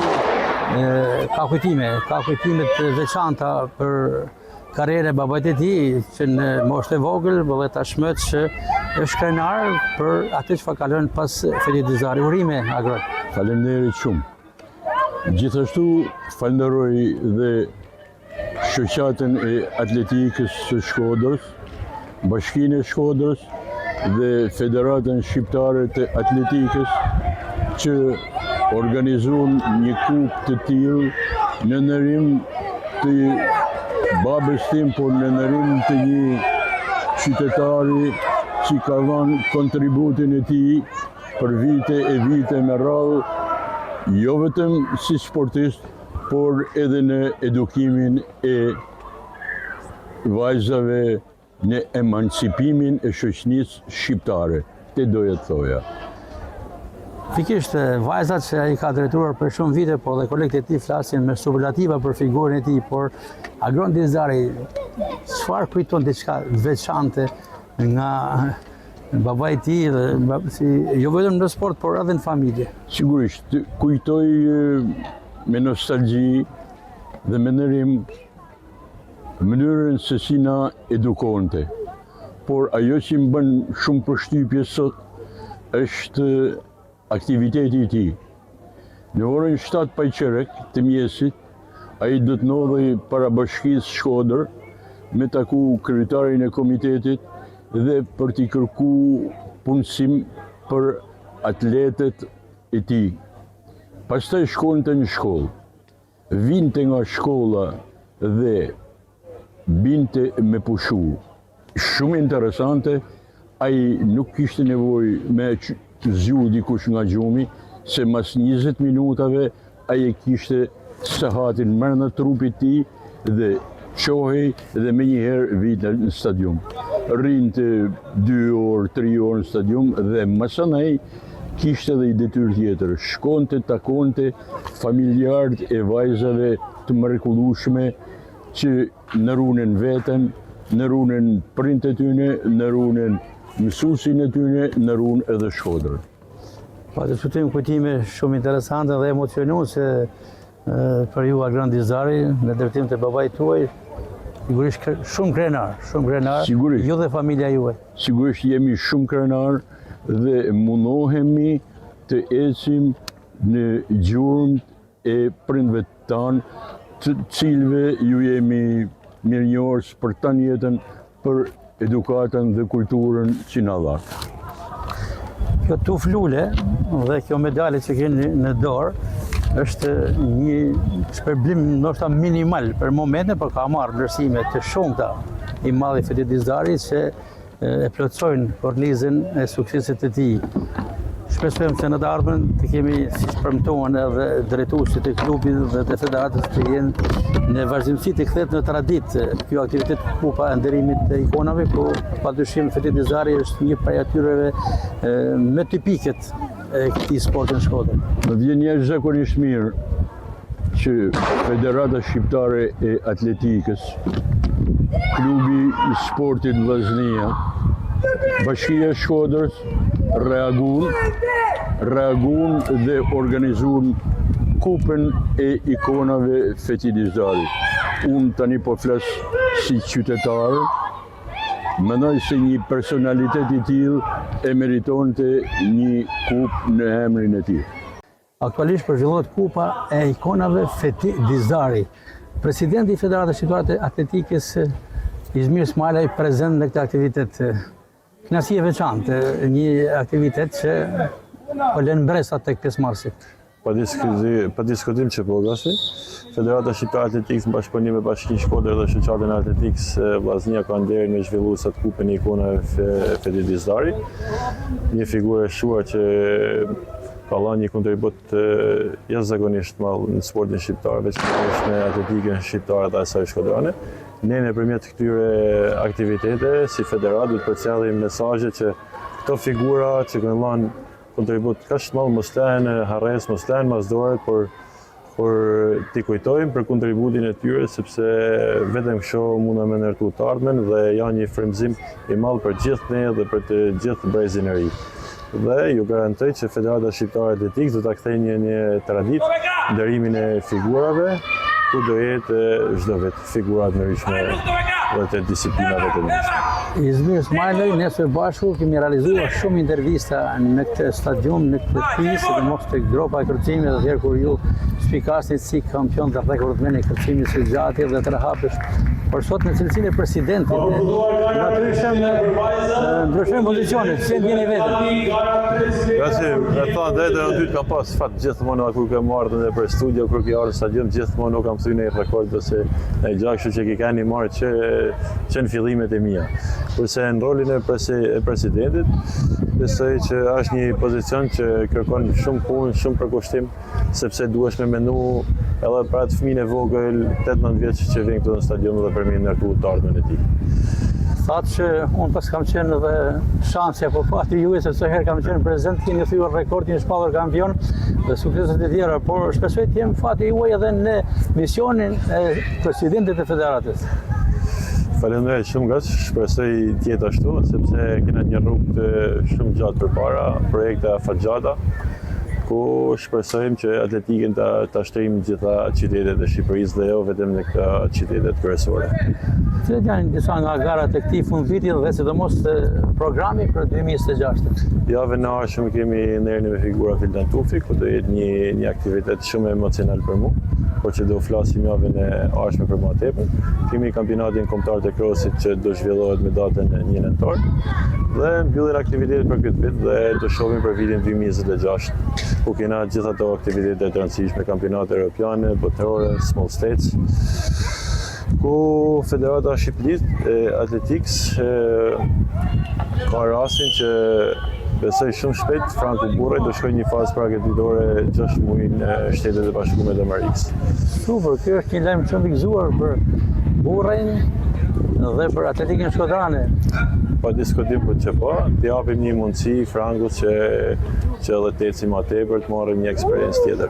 ka kujtimet veçanta për karrierën e babait të tij, që në moshë e vogël, dhe tashmë që është krenar për atë që ka kaluar pas Fethi Dizdari. Urime, Agron. Faleminderit shumë. Gjithashtu falenderoj dhe shoqatën e atletikës së Shkodrës, Bashkinë e Shkodrës dhe Federatën Shqiptare të Atletikës që organizuan një kup të tillë në ndërim të babës tim, por në ndërim të një qytetari që ka dhënë kontributin e tij për vite e vite me radhë, jo vetëm si sportist, por edhe në edukimin e vajzave, në emancipimin e shoqënisë shqiptare. Te doja të thoja. Pikërisht vajzat që ai ka drejtuar për shumë vite, po dhe kolegët e tij flasin me superlativa për figurën e tij, por Agron Dizdari, çfarë kujton diçka veçante nga babai i tij dhe jo vetëm në sport, por edhe në familje? Sigurisht, kujtoj me nostalgji dhe me ndërim mënyrën se si na edukonte. Por ajo që më bën shumë përshtypje sot është aktiviteti i tij. Në orën 7 pajqerek të mjesit, ai do të ndodhej para Bashkisë Shkodër me taku kryetarin e komitetit dhe për t'i kërku punësim për atletet e tij. Pastaj shkonte në shkollë. Vinte nga shkolla dhe binte me pushu. Shumë interesante, ai nuk kishte nevojë me zgju dikush nga gjumi, se mas 20 minutave ai e kishte sahatin brenda trupit tij dhe qohej dhe me njëherë vinte në stadium. Rinte 2 orë, 3 orë në stadium dhe masanaj kishte dhe i detyrë tjetër. Shkonte, takonte familjarët e vajzave të mrekullueshme që në runen veten, në runen prindët e tyre, në runen mësuesin e tyre, në runë edhe Shkodrën. Po, diskutojmë kujtime shumë interesante dhe emocionuese për ju, Agron Dizdari, në drejtim të babait tuaj, sigurisht shumë krenar, sigurisht, ju dhe familja juaj. Sigurisht jemi shumë krenar dhe mundohemi të ecim në gjurmët e prindëve tanë, të cilëve ju jemi mirënjohës për tanë jetën, për edukatën dhe kulturën që na dha. Kjo tuf lule dhe kjo medale që keni në dorë është një shpërblim ndoshta minimal për momentin, por ka marrë vlerësime të shumta i madhi Fethi Dizdari që e plotësojnë kornizën e suksesit të tij. Shpresojmë se në të ardhmen të kemi, siç premtuan edhe drejtuesit e klubit dhe të federatës, të jenë në vazhdimsi të kthehet në traditë kjo aktivitet kupa e nderimit të ikonave, ku padyshim Fethi Dizdari është një prej atyreve më tipiket e këtij sporti në Shkodër. Më vjen jashtëzakonisht mirë që Federata Shqiptare e Atletikës klubi i sportit Vllaznia, Bashkia e Shkodrës reagun dhe organizuan kupën e ikonave fetilizarit. Unë tani po flas si qytetar, mendoj se një personalitet i tillë e meritonte një kupë në emrin e tij. Aktualisht përzhvillohet kupa e ikonave fetilizarit. Presidenti i Federatës Shqiptare të Atletikës Izmir Smajlaj prezent në këtë aktivitet. Kënaqësi e veçantë, një aktivitet që po lën mbresat tek pjesëmarrësit. Pa diskutim që po gasi, Federata Shqiptare Atletikës në bashkëpunim me Bashkinë Shkodër dhe Shoqatën e Atletikës Vllaznia ka nderin me zhvilluesat kupën e ikonave fetilizarit. Një figurë e shuar që ka dhënë një kontribut jashtëzakonisht madh në sportin shqiptar, veçanërisht në atletikën shqiptare dhe asaj shkodrane. Ne nëpërmjet këtyre aktiviteteve si federat duhet përcjellim mesazhe që këto figura që kanë dhënë kontribut kaq të madh mos lehen harres, mos lehen masdore, por t'i kujtojmë për kontributin e tyre, sepse vetëm kështu mundem me ndërtu të ardhmen dhe janë një frymëzim i madh për gjithë ne dhe për të gjithë brezin e ri. Dhe ju garantoj që Federata Shqiptare Atletikës do ta kthejë një traditë nderimin e figurave, ku do jetë çdo vit figura të ndryshme dhe të disiplinave të ndryshme. Izmir Smajlaj, ne së bashku kemi realizuar shumë intervista në këtë stadium, në këtë pistë, sidomos tek gropa e kërcimit, dhe atëherë kur ju spikasnit si kampion të rekordmen e kërcimit së gjatë dhe të rahapësh. Por sot në cilësinë e presidentit, ndryshojmë pozicionet, si ndjeni vetëm? Gasi, e thonë drejtën në dytë kam pas fat gjithmonë kur kam ardhur edhe për studio, kur kam ardhur në stadium, gjithmonë nuk kam thyer në rekord ose në gjak, kështu që keni marrë që në fillimet e mia. Kurse në rolin e presidentit, besoj që është një pozicion që kërkon shumë punë, shumë përkushtim, sepse duhesh me menu edhe për atë fëmijën e vogël 18 vjeç që vjen këtu në stadium dhe për me ndërtu të ardhmen e tij. Thatë që unë pas kam qenë edhe shanse apo fati juaj, sepse herë kam qenë prezent, keni thyer rekord, keni shpallur kampion dhe sukseset e tjera, por shpresoj të jem fati juaj edhe në misionin e presidentit të federatës. Faleminderit shumë gas, shpresoj të jetë ashtu, sepse kena një rrugë shumë gjatë përpara, projekte afatgjata, ku shpresojmë që atletikën ta shtrijmë gjitha qytetet e Shqipërisë dhe jo vetëm në këta qytetet kryesore. Cilat janë disa nga garat e këtij fundviti dhe sidomos programi për 2026? Javën e ardhshme kemi nderin me figura Fildan Tufi, ku do jetë një aktivitet shumë emocional për mua, por që do flasim javën e ardhshme për më tepër. Kemi kampionatin kombëtar të krosit që do zhvillohet me datën 1 nëntor dhe mbyllen aktivitetet për këtë vit dhe do shohim për vitin 2026, ku kena gjitha ato aktivitete të rëndësishme, kampionate europiane, botërore, Small States, ku Federata Shqipërisë Atletikës ka rastin që besoj shumë shpejt Franku Burraj do shkojë një fazë paraqeditore 6 muaj në Shtetet e Bashkuara të Amerikës. Super, kjo është një lajm shumë i gëzuar për Burrajin dhe për atletikën shkodrane. Pa diskutim për që po, të japim një mundësi Frankut që edhe të ecim më tepër, të marrim një eksperiencë tjetër.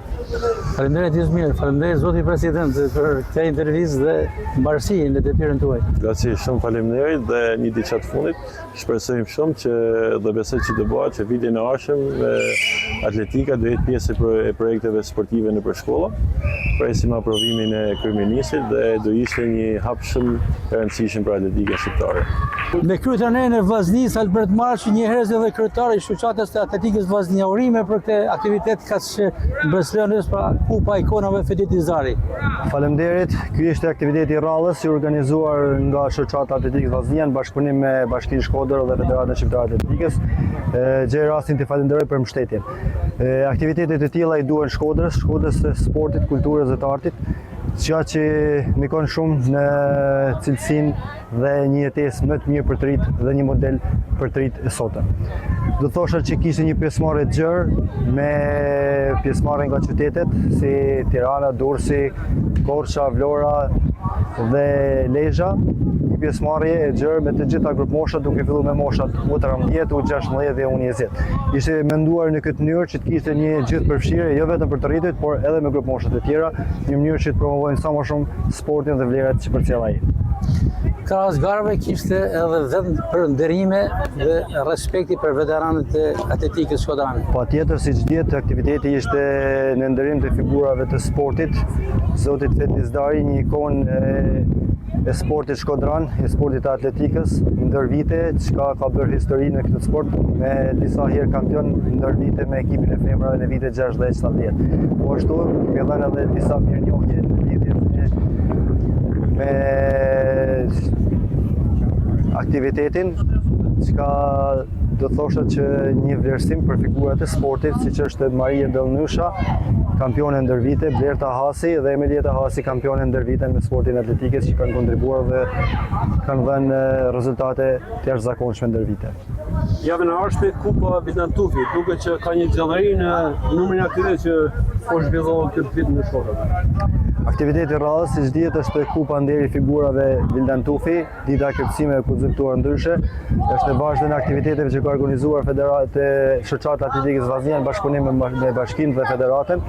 Faleminderit Izmir, faleminderit zoti president për këtë intervistë dhe mbarësinë në detyrën tuaj. Graci, shumë faleminderit dhe një diçka të fundit. Shpresojmë shumë që dhe besoj që do bëhet që vitin e ardhshëm atletika do jetë pjesë e projekteve sportive nëpër shkolla. Presim aprovimin e kryeministit dhe do ishte një hap shumë i rëndësishëm për atletikën shqiptare. Me kryetarin e Vllaznisë Albert Marçi, një herëz edhe kryetari i shoqatës të atletikës Vllaznia, urime për këtë aktivitet kaq mbështetës pra kupa ikonave fetilizarit. Faleminderit. Ky ishte aktiviteti i rrallës i organizuar nga shoqata atletikës Vllaznia në bashkëpunim me Bashkinë Shkodër dhe Federatën Shqiptare të Atletikës. Gjej rastin të falenderoj për mbështetjen. Aktivitetet e tilla i duhen Shkodrës së sportit, kulturës dhe të artit, që mikon shumë në cilësinë dhe një jetesë më të mirë për të rit dhe një model për të rit e sotëm. Do thosha që kishte një pjesëmarrje të gjerë me pjesëmarrje nga qytetet si Tirana, Durrësi, Korça, Vlora dhe Lezhë. Një pjesëmarrje e gjerë me të gjitha grup moshat, duke filluar me moshat U13, U16 dhe U20. Ishte menduar në këtë mënyrë që të kishte një gjithë përfshirje jo vetëm për të rritur, por edhe me grup moshat e tjera, një mënyrë që të promovojnë sa më shumë sportin dhe vlerat që përcjell ai. krahas garave kishte edhe vend për nderime dhe respekti për veteranët e atletikës shkodrane. Patjetër, siç dihet, aktiviteti ishte në nderim të figurave të sportit. Zoti Fethi Dizdari, një ikonë e sportit shkodran, e sportit të atletikës, ndër vite, çka ka bërë histori në këtë sport, me disa herë kampion ndër vite me ekipin e femrave në vitet 60-70. Po ashtu, kemi dhënë edhe disa mirënjohje në lidhje me aktivitetin, çka do thoshte që një vlerësim për figurat e sportit, siç është Maria Dellnysha, kampione ndër vite, Blerta Hasi dhe Emilieta Hasi, kampione ndër vite në sportin atletikës, që kanë kontribuar dhe kanë dhënë rezultate të jashtëzakonshme ndër vite. Javën e ardhshme Kupa Vildan Tufi, duke që ka një gjallëri në numrin e atyre që po zhvillohen këtë vit në Shkodër. Aktiviteti radhës, siç dihet, është Kupa nderi figurave Vildan Tufi, dita kërcime e konceptuar ndryshe. Është e vazhdimë aktiviteteve që ka organizuar Federatë Shoqata Atletikës Vllaznia në bashkëpunim me Bashkinë dhe Federatën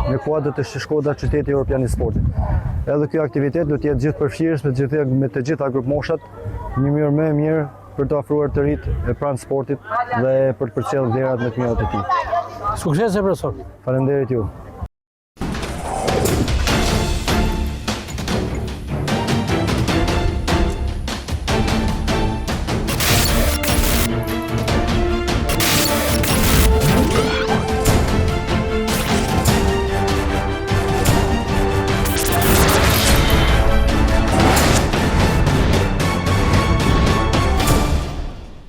në kuadër të Shkodra qyteti evropian i sportit. Edhe ky aktivitet do të jetë gjithë përfshirës me të gjitha grup moshat, një mënyrë më e mirë për të ofruar të rit e pranë sportit dhe për të përcjellë vlerat më të mira të tij. Suksese profesor. Faleminderit ju.